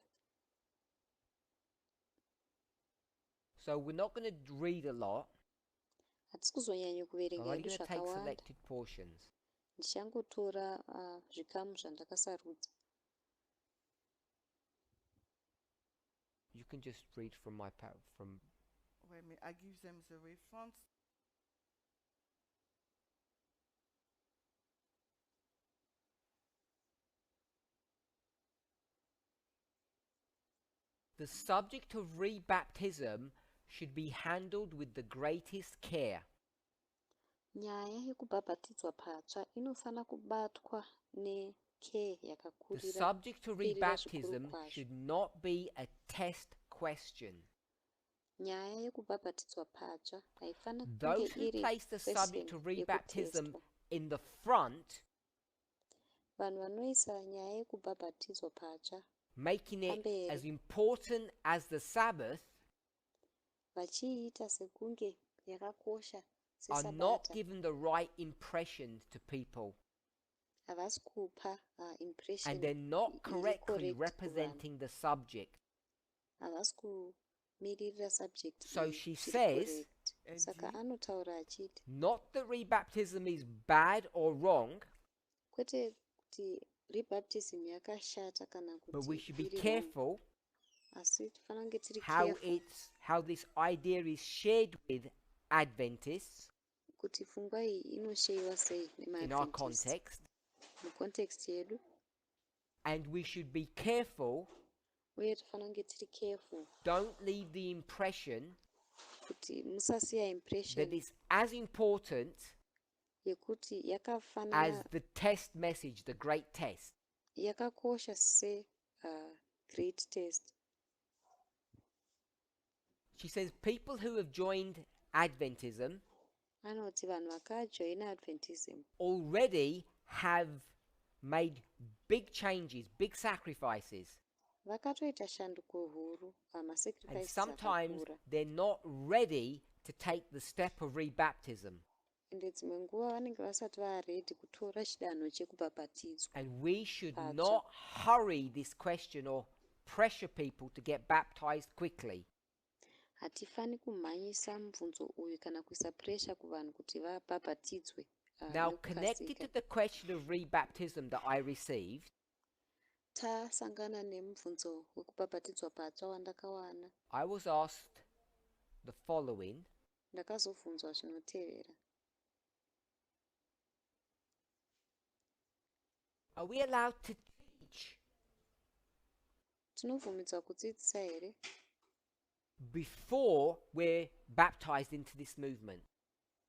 So we're not going to read a lot. Hatisi kuzonyanya I'm kuverenga only hedu going to take zvakawanda, selected portions. ndichangotora zvikamu zvandakasarudza. You can just read from my from. Wait a minute, I give them the reference. The subject of rebaptism should be handled with the greatest care. Nyaya yekubhabhatidzwa patsva inofana kubatwa necare The yakakurira. subject of Kukwirira rebaptism zvikuru kwazvo. should not be a test question. Nyaya yekubhabhatidzwa patsva haifana Those kunge who iri place the subject question of rebaptism yekutestwa. in the front, Vanhu vanoisa nyaya yekubhabhatidzwa patsva making it pamberi, as important as the Sabbath, vachiita sekunge yakakosha are not seSabata, given the right impression to people, havasi kupa impression and they're not iri correctly correct representing the subject. havasi kumirira subject So iyi she zviri says, correct. Saka anotaura achiti not that rebaptism is bad or wrong, kwete kuti rebaptism yakashata kana but we kuti should be iri wrong, careful asi tifanira kunge tiri how careful how this idea is shared with Adventists kuti pfungwa iyi inosheyiwa sei in our nemaadventist context, mucontext yedu, and we should be careful. uye tifanira kunge tiri careful Don't leave the impression kuti musasiya that impression it's as important yekuti as yakafanana the test message, the great test. yakakosha se great test. She says people who have joined Adventism Anoti vanhu vakajoina Adventism already have made big changes, big sacrifices, vakatoita shanduko huru, and masacrifices sometimes akakura, they're not ready to take the step of rebaptism. ende dzimwe nguva vanenge vasati vaaredi kutora chidanho chekubhabhatidzwa. And we should Patsva. not hurry this question or pressure people to get baptized quickly. Hatifani kumhanyisa mubvunzo uyu kana kuisa pressure kuvanhu kuti vabhabhatidzwe Now, connected to the question of rebaptism that I received, tasangana nemubvunzo wekubhabhatidzwa patsva wandakawana, I was asked the following. ndakazobvunzwa zvinotevera: Are we allowed to teach tinobvumidzwa kudzidzisa here before we're baptized into this movement?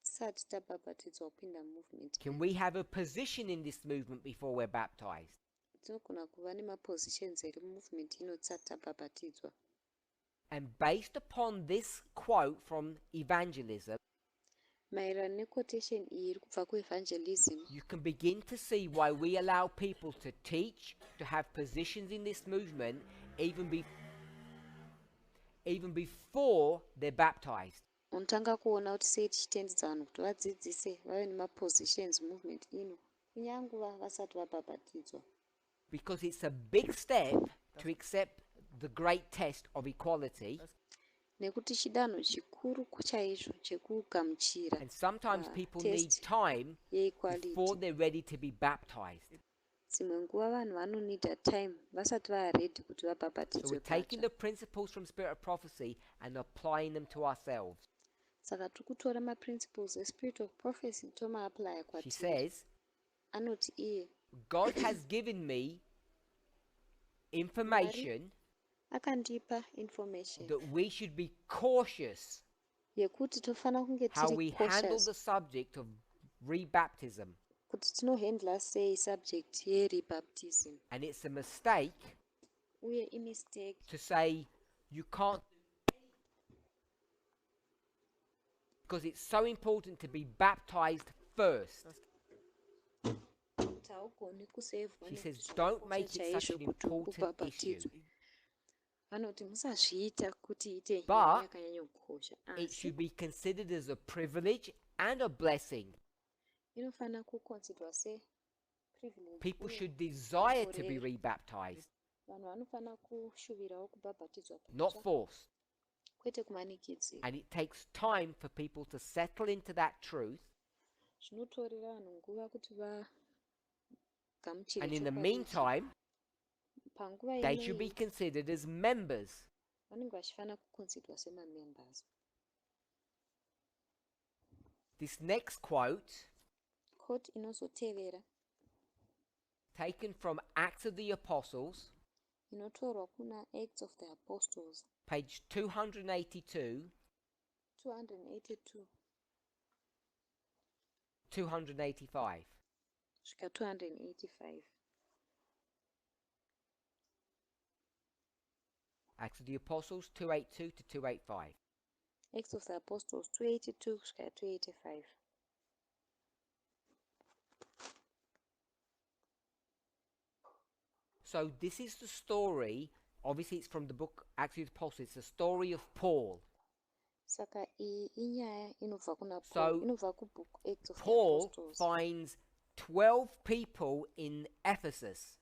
tisati tabhabhatidzwa kupinda movement? Can we have a position in this movement before we're baptized? Tinogona kuva nemapositions here mumovement ino tisati tabhabhatidzwa. And based upon this quote from Evangelism, Maererano nequotation iyi iri kubva kuevangelism, you can begin to see why we allow people to teach, to have positions in this movement, even before they're baptized. unotanga kuona kuti sei tichitendedza vanhu kuti vadzidzise vave nemapositions movement ino kunyanguva vasati vabhabhatidzwa, Because it's a big step to accept the great test of equality. nekuti chidanho chikuru chaizvo chekugamuchira And sometimes people need test time yeequality. before they're ready to be baptized. dzimwe nguva vanhu vanonida time vasati vaready kuti So vabhabhatidzwe we're taking patsva. the principles from Spirit of Prophecy and applying them to ourselves. Saka tiri kutora maprinciples espirit of prophecy tomaaplya She kwatiri. says, Anoti iye God has given me information akandipa information that we should be cautious yekuti tofanira kunge how tiri we handle cautious the subject of rebaptism. kuti tinohandla sei subject yerebaptism. And it's a mistake Uye imistake to say you can't, because it's so important to be baptized first. kuti haugoni kusevhwa She says, don't make it such an important issue. vanoti musazviita kuti ite But nyaya yakanyanya kukosha, It asi should be considered as a privilege and a blessing. inofanira kuconsiderwa seprivilege. People uye should desire to be murayiro. rebaptized, Vanhu vanofanira kushuvirawo kubhabhatidzwa not patsva, forced. kwete kumanikidzira. And it takes time for people to settle into that truth. Zvinotorera vanhu nguva kuti vagamuchire And in the chokwadi ichi. meantime, Panguva they should be iyoyi considered as members. vanenge vachifanira kuconsiderwa semamembers. This next quote, Quote inozotevera taken from Acts of the Apostles, inotorwa kuna Acts of the Apostles page 282, 282 285. kusvika 285. Acts of the Apostles 282 to 285. Acts of the Apostles 282 kusvika 285. So this is the story, obviously it's from the book Acts of the Apostles, it's the story of Paul. Saka iyi inyaya inobva kuna So, Paul, inobva kubook Acts of the Paul Apostles. finds 12 people in Ephesus,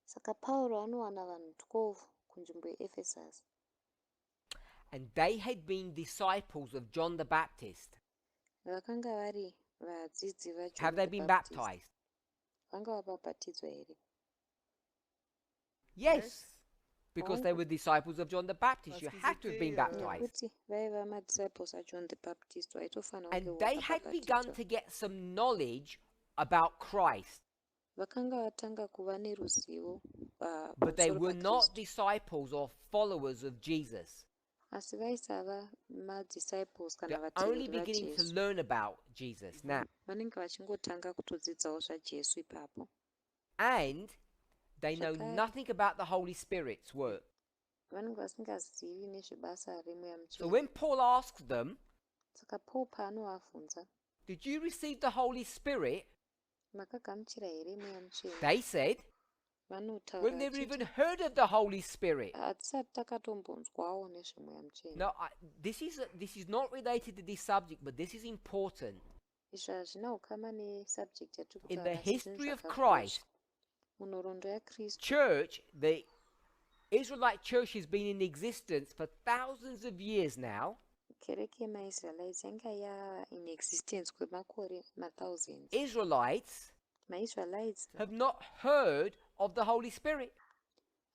Saka Pauro anowana vanhu 12 kunzvimbo yeEphesus. and they had been disciples of John the Baptist. Vakanga vari vadzidzi vaJohn Have they the been Baptist. baptized? Vanga vabhabhatidzwa here? Yes, because they were disciples of John the Baptist. You Parce had to have been qu'ils étaient, baptized. Nekuti vaiva madisciples aJohn the Baptist vaitofanira And kunge they had begun vakabhabhatidzwa. to get some knowledge about Christ, Vakanga vatanga kuva neruzivo but they pamusoro were not paKristu. disciples or followers of Jesus. Asi vaisava madisciples kana They're only vateveri beginning to vaJesu. learn about Jesus now. Vanenge vachingotanga kutodzidzawo zvaJesu ipapo. And they know Zvakare. nothing about the Holy Spirit's work. Vanenge vasingazivi nezvebasa remweya So mutsvene. when Paul asks them, Saka Paul paanovabvunza, did you receive the Holy Spirit? makagamuchira here mweya mutsvene? They said, Vanotaura we've never vachiti, even heard of the Holy Spirit. hatisati takatombonzwawo nezvemweya mutsvene. No, this is not related to this subject, but this is important. Izvi hazvina ukama nesubject yatiri In the kutaura, asi zvinhu history of zvakakosha. Christ, Munhoroondo yaKristu, church, the Israelite church has been in existence for thousands of years now. kereke yemaIsraelites yanga yava in existence kwemakore mathousands. Israelites MaIsraelites have not heard of the Holy Spirit.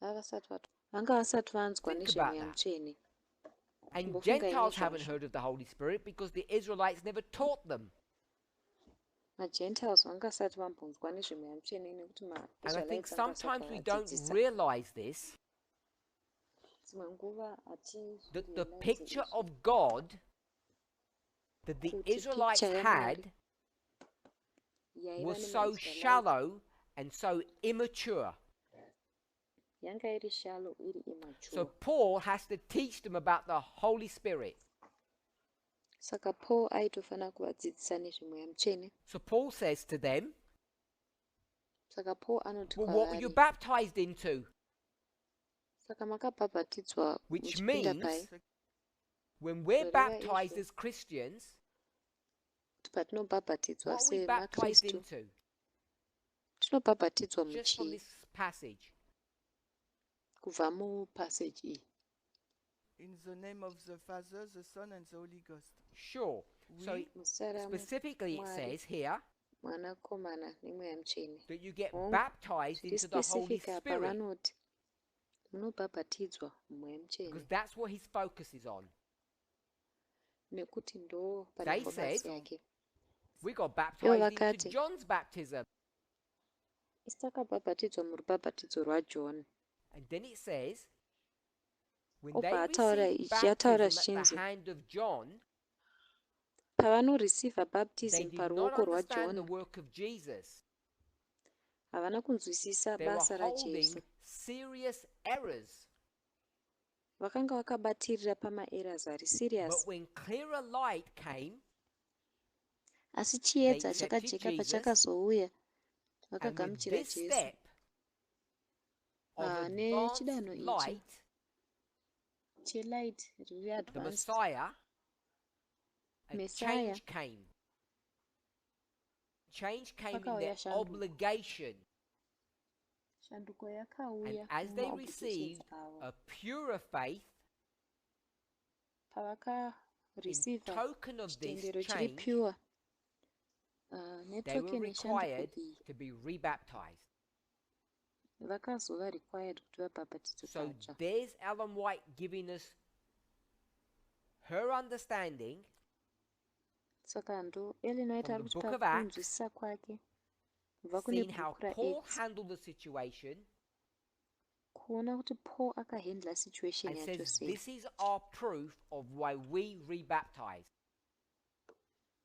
vanga vasati vanzwa Think about nezvemweya that. mutsvene. And Kumbofunga Gentiles izvozvo. haven't heard of the Holy Spirit because the Israelites never taught them. MaGentiles vanga vasati vambonzwa nezvemweya mutsvene nekuti And I think maIsraelites vanga vasati sometimes we don't vavadzidzisa. realize this, Dzimwe nguva that the hatirealize picture izvi. of God that the Kuti Israelites picture had Yaiva was so nemaIsraelites shallow and so immature. yanga iri shallow, iri So immature. Paul has to teach them about the Holy Spirit. Saka Paul aitofanira kuvadzidzisa nezvemweya mutsvene. So Paul says to them, Saka Paul anoti well, what were you kwavari, baptized into? saka makabhabhatidzwa Which muchipinda means pai? when we're Zoreva baptized izvo. as Christians, Kuti patinobhabhatidzwa what are we baptized semakristu, into? tinobhabhatidzwa Just from muchii? this passage. Kubva mupassage iyi. In the name of the Father, the Son, and the Holy Ghost. Sure. So Oui. Muzita ramwe specifically it Mwari. says here, mwanakomana nemweya mutsvene. that you get Oh, baptized into the Holy specific apa Spirit, vanoti munobhabhatidzwa mumweya because mutsvene that's what his focus is on. nekuti ndo They pane said, focus yake. we got Ivo baptized into vakati John's baptism. isi takabhabhatidzwa murubhabhatidzo rwaJohn. And then it says, when Obva they ataura received ichi yataura baptism at the zvichinzi hand of John, pavanoreceiva they baptism did not paruoko understand the rwaJohn work of Jesus. havana kunzwisisa They were basa holding raJesu. serious errors. Vakanga vakabatirira pamaeras ari But serious. when clearer light came, Asi they chiedza accepted chakajeka Jesus, pachakazouya and with vakagamuchira this Jesu. step of Nechidanho advanced ichi light, chelight riri the advanced, Messiah, a Messiah change came. Change came in pakauya their shanduko. obligation. Shanduko And yakauya as they mumaobligations received avo. a purer faith, in Pavakareceiva token of this chitendero chiri change, pure they were netoken yeshanduko required iyi to be rebaptized. vakazova required kuti vabhabhatidzwe So patsva. there's Ellen White giving us her understanding Saka ndo Ellen White from ari the kuti book of Acts, pakunzwisisa kwake kubva kune seeing how bhuku Paul raActs handled the situation, kuona kuti Paul akahandla situation and yacho says sei. this is our proof of why we rebaptize.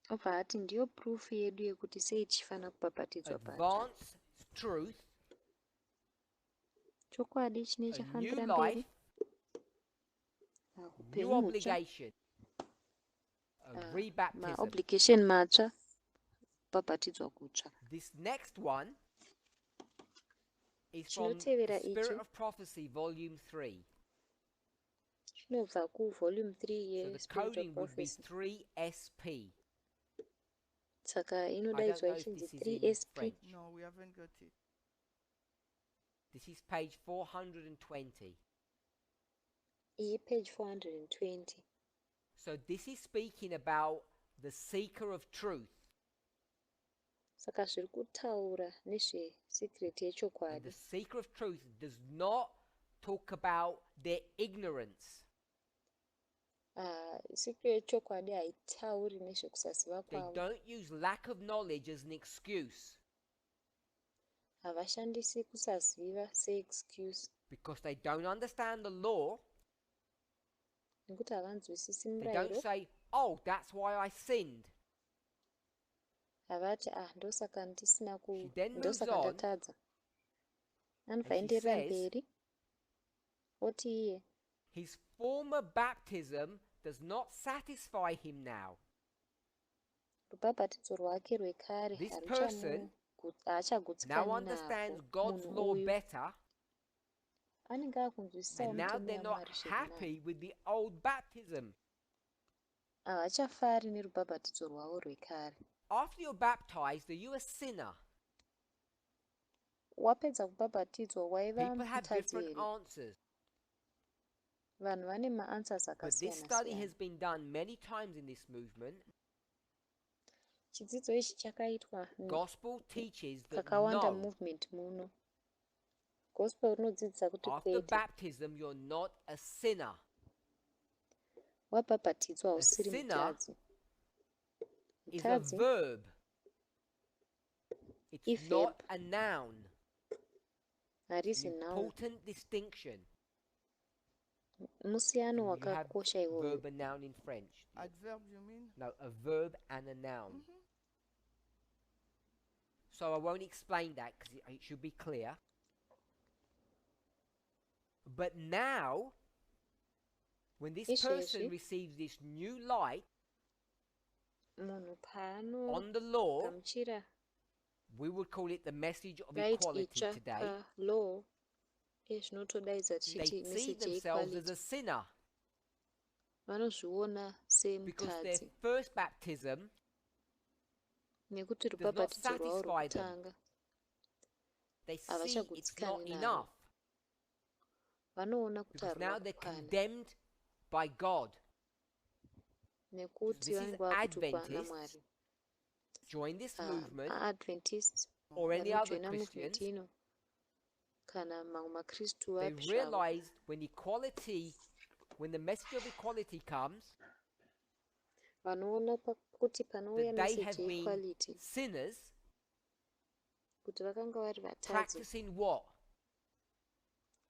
Obva ati ndiyo proof yedu yekuti sei tichifanira kubhabhatidzwa patsva. Advanced truth, Chokwadi chine a new chafambira mberi life, new upenyu hutsva, obligation, a rebaptism. maobligation matsva, kubhabhatidzwa kutsva. This next one is from Chinotevera Spirit ichi of Prophecy, Volume 3. chinobva kuvolume 3 So the yeSpirit of coding would be Prophecy. 3SP. Saka I don't inodaidzwa know if ichinzi this is in 3SP. French. No, we haven't got it. This is page 420. Iyi page 420. So this is speaking about the seeker of truth. Saka zviri kutaura nezvesecret And the yechokwadi. seeker of truth does not talk about their ignorance. Secret yechokwadi haitauri nezvekusaziva They kwavo. don't use lack of knowledge as an excuse, Havashandisi kusaziva seexcuse because they don't understand the law. nekuti havanzwisisi They don't murayiro. say, oh, that's why I sinned. Havati ndosaka ndisina She then moves ndosaka on, ndatadza. and Anobva she enderera says, mberi oti iye his former baptism does not satisfy him now. rubhabhatidzo rwake rwekare This person now haachagutsikani understands nahwo. God's Munhu law uyu better, anenge akunzwisisawo and now mitemo they're not yaMwari zvirinani. happy with the old baptism. Havachafari nerubhabhatidzo rwavo rwekare. After you're baptized, are you a sinner? Wapedza kubhabhatidzwa waiva People have mutadzi different here. answers. Vanhu vane maanswers But this akasiyana study siyana. has been done many times in this movement. Chidzidzo ichi chakaitwa Gospel teaches that kakawanda no, movement muno. Gospel rinodzidzisa kuti after kwete baptism, you're not a sinner. wabhabhatidzwa A hausiri sinner mutadzi. is a Mutadzi verb. It's If not verb. a noun. harisi An noun. important distinction. Musiyano You have wakakosha iwoyo. verb and noun in French. Adverb, you mean? No, a verb and a noun. So I won't explain that because it should be clear. But now, when this person Izvezvi receives this new light munhu on the law, paanogamuchira we would call it the message of right equality itsva today. palaw ezvinotodaidza They tichiti see message themselves as yeequality a sinner vanozviona because their semutadzi first baptism nekuti does not rubhabhatidzo rwavo satisfy them. rwokutanga They see it's not havachagutsikani naro. enough Vanoona kuti because now haruna they're kukwana condemned by God. nekuti This is vanenge vakutukwa Adventist. naMwari. join this movement aadventist or any other vanojoina movement Christians, ino kana mamwe makristu they vapi zvavo realized when the message of equality comes, vanoona kuti panouya that they meseji have been yeequality sinners kuti vakanga vari vatadzi practicing what?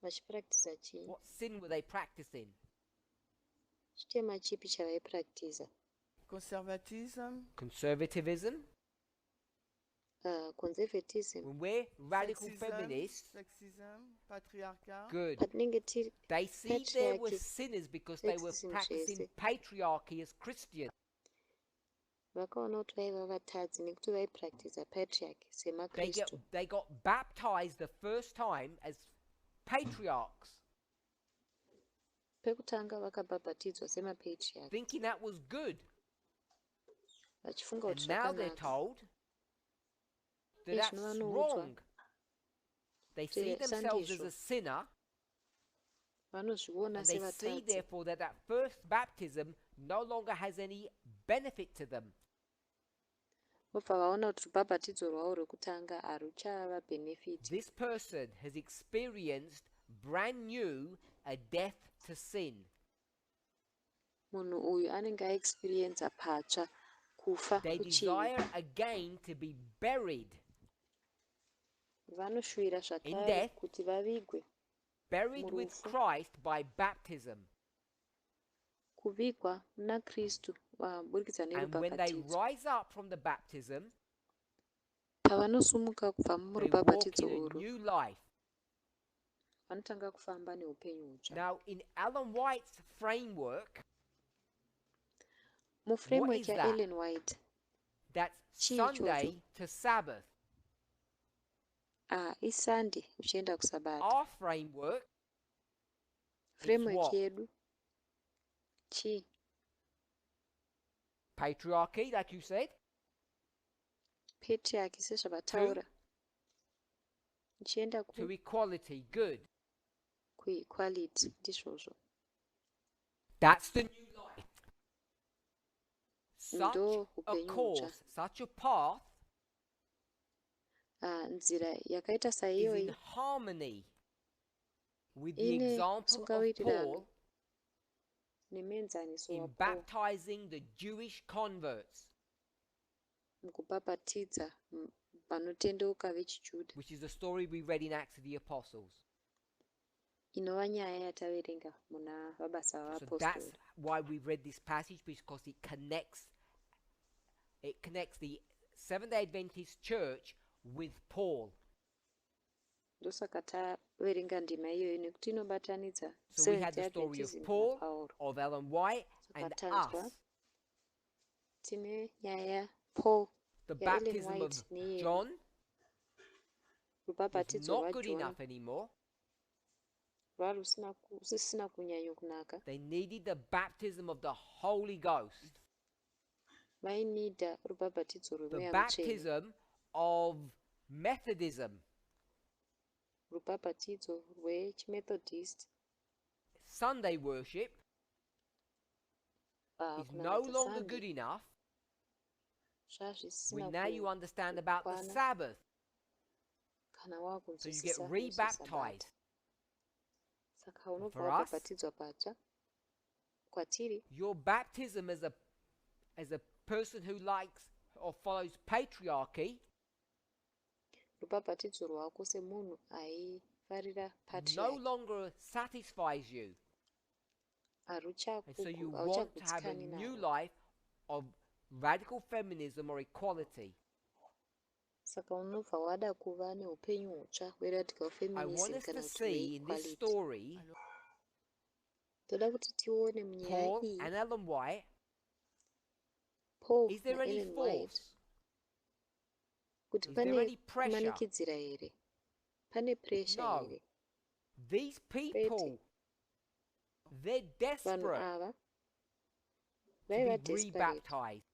vachipraktisa chii, What sin were they practicing? chitema chipi chavaipraktisa, Conservatism. conservatism. When we're radical Sexism, feminists, sexism, patriarcat. good. patinenge tiri They see they were patriarchy, sinners because they were sexism practicing zvese. patriarchy as Christians. vakaona kuti vaiva vatadzi nekuti vaipraktisa patriarchy semakristu. They got baptized the first time as patriarchs, Pekutanga vakabhabhatidzwa semapatriarch thinking that was good. vachifunga And kuti now they're zvakanaka. told that Yes, that's no one knows wrong. They see Yes, themselves as Sandisho. a sinner, vanozviona and they see sevatadzi therefore that first baptism no longer has any benefit to them. vobva vaona kuti rubhabhatidzo rwavo rwekutanga haruchava benefiti. This person has experienced brand new a death to sin. Munhu uyu anenge aexperiensa patsva kufa They kuchivi. desire again to be buried, Vanoshuvira In zvakare death. kuti vavigwe, buried with Murufu. Christ by baptism. kuvigwa muna Kristu vaburikidza And when they nerubhabhatidzo. rise up from the baptism, Pavanosumuka kubva they walk murubhabhatidzo in a urwu, new life. vanotanga kufamba neupenyu hutsva. Now, in Ellen White's framework, Muframework is that? yaEllen White, that's Chii Sunday to Sabbath. iSunday uchienda kusabata. Our framework, it's Framework what? yedu chii? Patriarchy, like you said, Patriarchy sezvavataura. Uchienda to equality. Good. kuequality ndizvozvo. That's the new life. Such Ndo a upenyu hutsva. course, such a path Nzira yakaita is in saiyoyi harmony with the ine example of tsungawirirano Paul nemuenzaniso in waPaul baptizing the Jewish converts, mukubhabhatidza vanotendeuka vechiJudha, which is the story we read in Acts of the Apostles. inova nyaya yataverenga muna mabasa So that's avapostori. why we read this passage, because it connects the Seventh-day Adventist Church with Paul. Ndosaka taverenga ndima iyoyo nekuti inobatanidza So we had Seventh-day the story of Adventism Paul, naPauro. of Ellen White, and Saka us. tine nyaya yaPaul, The yaEllen baptism of White neyedu. John was Rubhabhatidzo not good rwaJohn enough anymore. rwarusisina kunyanyo kunaka. They needed the baptism of the Holy Ghost, Vainida rubhabhatidzo the rwemweya mutsvene, baptism of Methodism, rubhabhatidzo rwechimethodist. Sunday worship is no kunamata longer Sunday good enough. zvazvisina When now you understand about the kukwana Sabbath, kana so you get wakunzwisisa rebaptized. saka unobva For us, wabhabhatidzwa patsva. Kwatiri your baptism as a person who likes or follows patriarchy rubhabhatidzo rwako semunhu aifarira no patriarchy longer satisfies you, and so you want to have a hauchagutsikani new naro. life of radical feminism or equality. Saka unobva wada kuva neupenyu hutsva hweradical I want feminism us kana to kuti see in this hweequality. story Toda kuti tione munyaya Paul iyi and Ellen White. Paul Is there any naEllen White force? kuti Is there pane any pressure? kumanikidzira here, pane pressure No. here. These people, they're Vanhu desperate ava to vaiva be desperate rebaptized.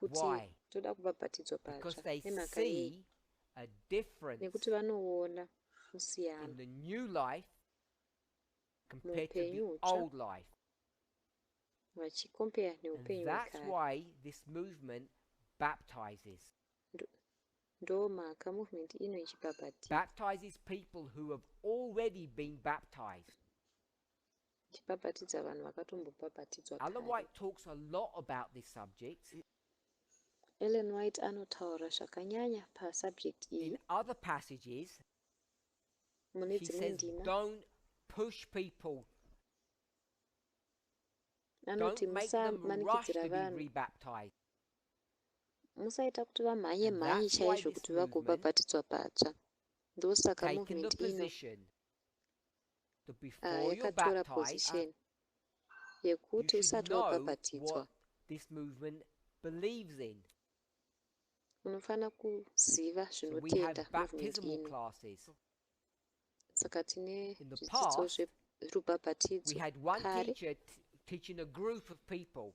kuti Why? toda kubhabhatidzwa Because patsva they nemhaka iyi, see a difference nekuti vanoona in musiyano the new life compared to the muupenyu hutsva old life. vachikompeya And neupenyu that's hwekare. why this movement baptizes. Ndo mhaka movement ino ichibhabhatidza. Baptizes people who have already been baptized. Ichibhabhatidza vanhu vakatombobhabhatidzwa Ellen kare. White talks a lot about this subject. Ellen White anotaura zvakanyanya pasubject iyi. In other passages, Mune she dzimwe says, ndima don't push people. anoti Don't make them rush musamanikidzira to be vanhu, rebaptized. musaita kuti vamhanye And mhanye that's why chaizvo this kuti movement vagobhabhatidzwa patsva. Ndosaka taken the movement ino position that before you're yakatora baptized, position you yekuti should usati know wabhabhatidzwa what this movement believes in. unofana kuziva So we have zvinotenda movement baptismal ino. classes. Saka tine In the zvidzidzo past, we zverubhabhatidzo. had one Kare teacher teaching a group of people.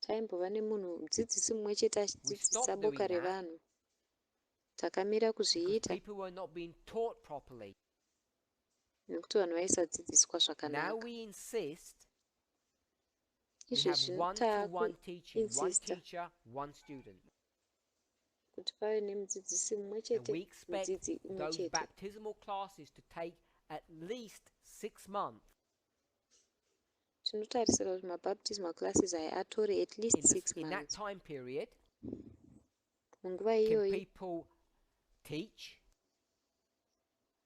taimbova nemunhu mudzidzisi mumwe chete We achidzidzisa stopped boka doing that revanhu. Takamira because kuzviita people were not being taught properly. nekuti vanhu vaisadzidziswa Now zvakanaka. we insist we Izvezvi have one-to-one teaching, one insista teacher, one student. kuti pave nemudzidzisi mumwe And chete, we expect mudzidzi umwe those chete. baptismal classes to take at least 6 months. Tinotarisira kuti mabaptismal classes aya atore at least 6 In that months. time period, Munguva can iyoyi people teach?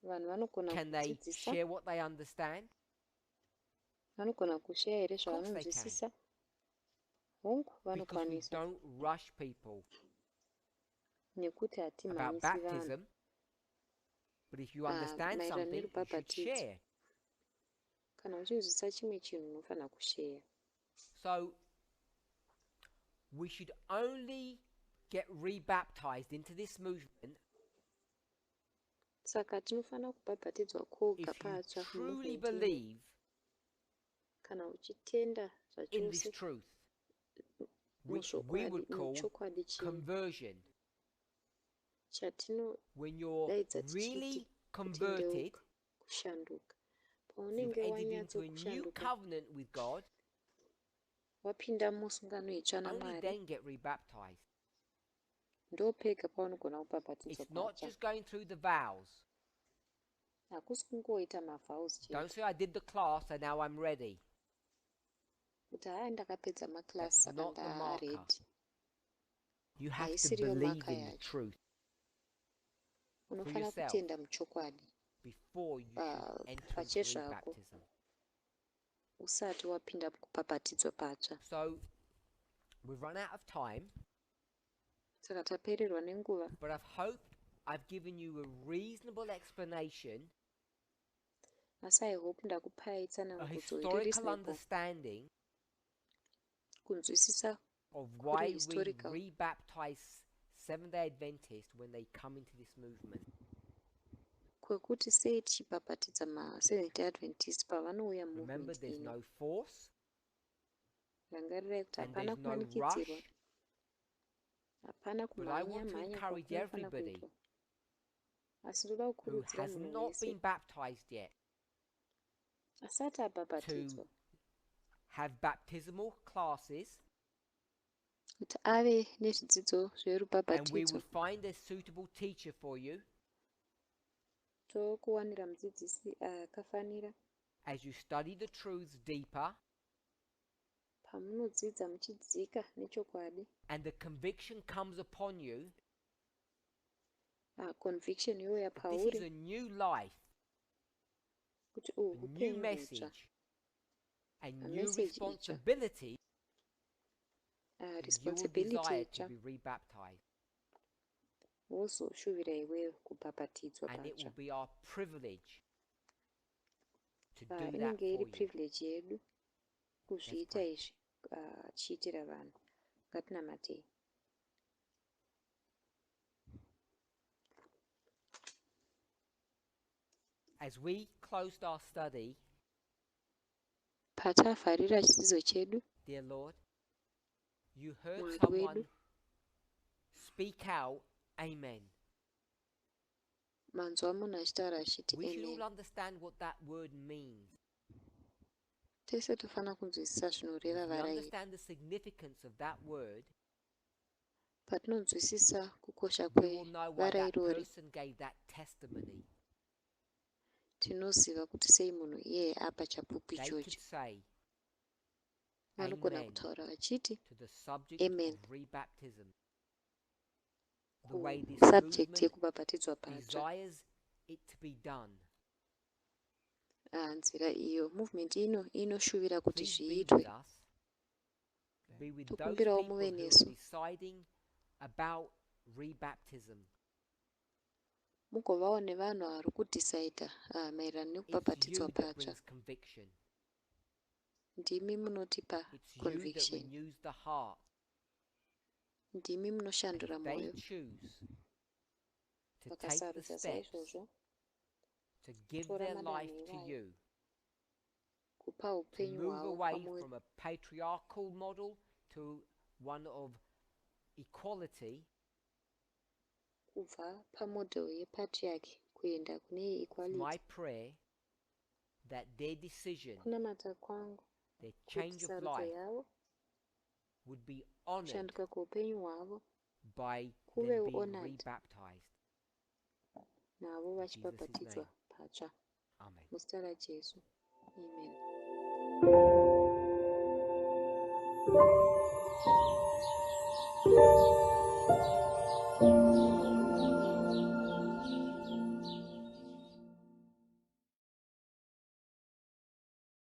vanhu vanogona Can they kudzidzisa, share what they understand? vanogona kusheya here Of course they can. zvavanonzwisisa. Hongu Because we vanokwanisa don't rush people nekuti about hatimhanyisi vanhu. baptism. But if you understand maererano something, you should nerubhabhatidzo. share. Kana uchinzwisisa chimwe chinhu unofana kusheya. So we should only get rebaptized into this movement Saka tinofana kubhabhatidzwa koga if you patsva truly mumovement ino. believe Kana uchitenda in this zvachose truth, which we would call muchokwadi chinhu conversion. chatinodaidza When you're tichiti really converted, kutendeuka, kushanduka. you've Paunenge entered into a new wanyatsokushanduka, covenant with God, wapinda musungano itsva only naMwari, then get rebaptized. ndopega paunogona kubhabhatidzwa It's not patsva. just going through the vows. Hakusi kungoita mavhaus chete. Don't say I did the class and now I'm ready. Kuti haya ndakapedza That's maklasi saka not the marker. ndaredi. You have to Haisiriyo believe mhaka in the yacho. truth Unofana yourself. kutenda muchokwadi before you should enter into pachezvako rebaptism. usati wapinda kubhabhatidzwa patsva. So we've run out of time, Saka tapererwa nenguva. but I've hoped I've given you a reasonable explanation, Asi I hope ndakupai a tsanangudzo iri historical reasonable. understanding Kunzwisisa of why we historical. rebaptize Seventh-day Adventists when they come into this movement. kwekuti sei tichibhabhatidza maSeventh-day Adventist pavanouya Remember, movement there's ino. no force Rangarirai kuti and hapana there's no kumanikidzirwa, rush, hapana but I kumhanya want to mhanya encourage kwakunofana everybody kuitwa. Asi ndoda who kukurudzira has munhu not wese been baptized yet asati abhabhatidzwa to have baptismal classes, kuti ave nezvidzidzo and we zverubhabhatidzo. will find a suitable teacher for you Tokuwanira mudzidzisi akafanira as you study the truths deeper, pamunodzidza muchidzika nechokwadi. and the conviction comes upon you Conviction youya that this is pauri a new life, kuti a uhu new upenyu hutsva, message, and A new message itsva. responsibility, you will responsibility desire to itsva, be rebaptized. wozoshuvira iwewe kubhabhatidzwa And it will patsva. be our privilege to do that Inenge for iri you. privilege yedu kuzviita pray. izvi tichiitira vanhu. Ngatinamatei. As we closed our study, Patavharira chidzidzo chedu, dear Lord, you heard Mwari someone wedu, speak out, Amen. manzwa munhu achitaura achiti We should all amen. understand what that word means. Tese tofana kunzwisisa If zvinoreva we varai. understand the significance of that word, patinonzwisisa kukosha we will know why kwevara that irori, person gave that testimony. tinoziva kuti sei munhu iyeye apa chapupu They could ichocho. say Vanogona amen kutaura vachiti to the subject amen of rebaptism. The way this kusubject movement yekubhabhatidzwa patsva. desires it to be done. Nzira iyo movement inoshuvira kuti Please be zviitwe. with us. Be with those Tokumbirawo people muve who are nesu. deciding about rebaptism. Mugovawo nevanhu vari kudhisaidha maererano It's nekubhabhatidzwa you that patsva. brings conviction. Ndimi munotipa It's you that conviction. renews the heart. Ndimi And munoshandura if they mwoyo. choose to take the Vakasarudza steps saizvozvo to give tora their madanho life to iwayo, you, kupa to upenyu move hwavo away kwamuri, from a patriarchal model to one of equality, kubva pamodel yepatriarchy kuenda kune it's equality. my prayer that their decision, Kunamata kwangu their kuti change of sarudzo life yavo, would be honored kushanduka kweupenyu hwavo by them kuve being honored rebaptized. navo In Jesus' vachibhabhatidzwa name. patsva. Amen. Muzita raJesu. Amen.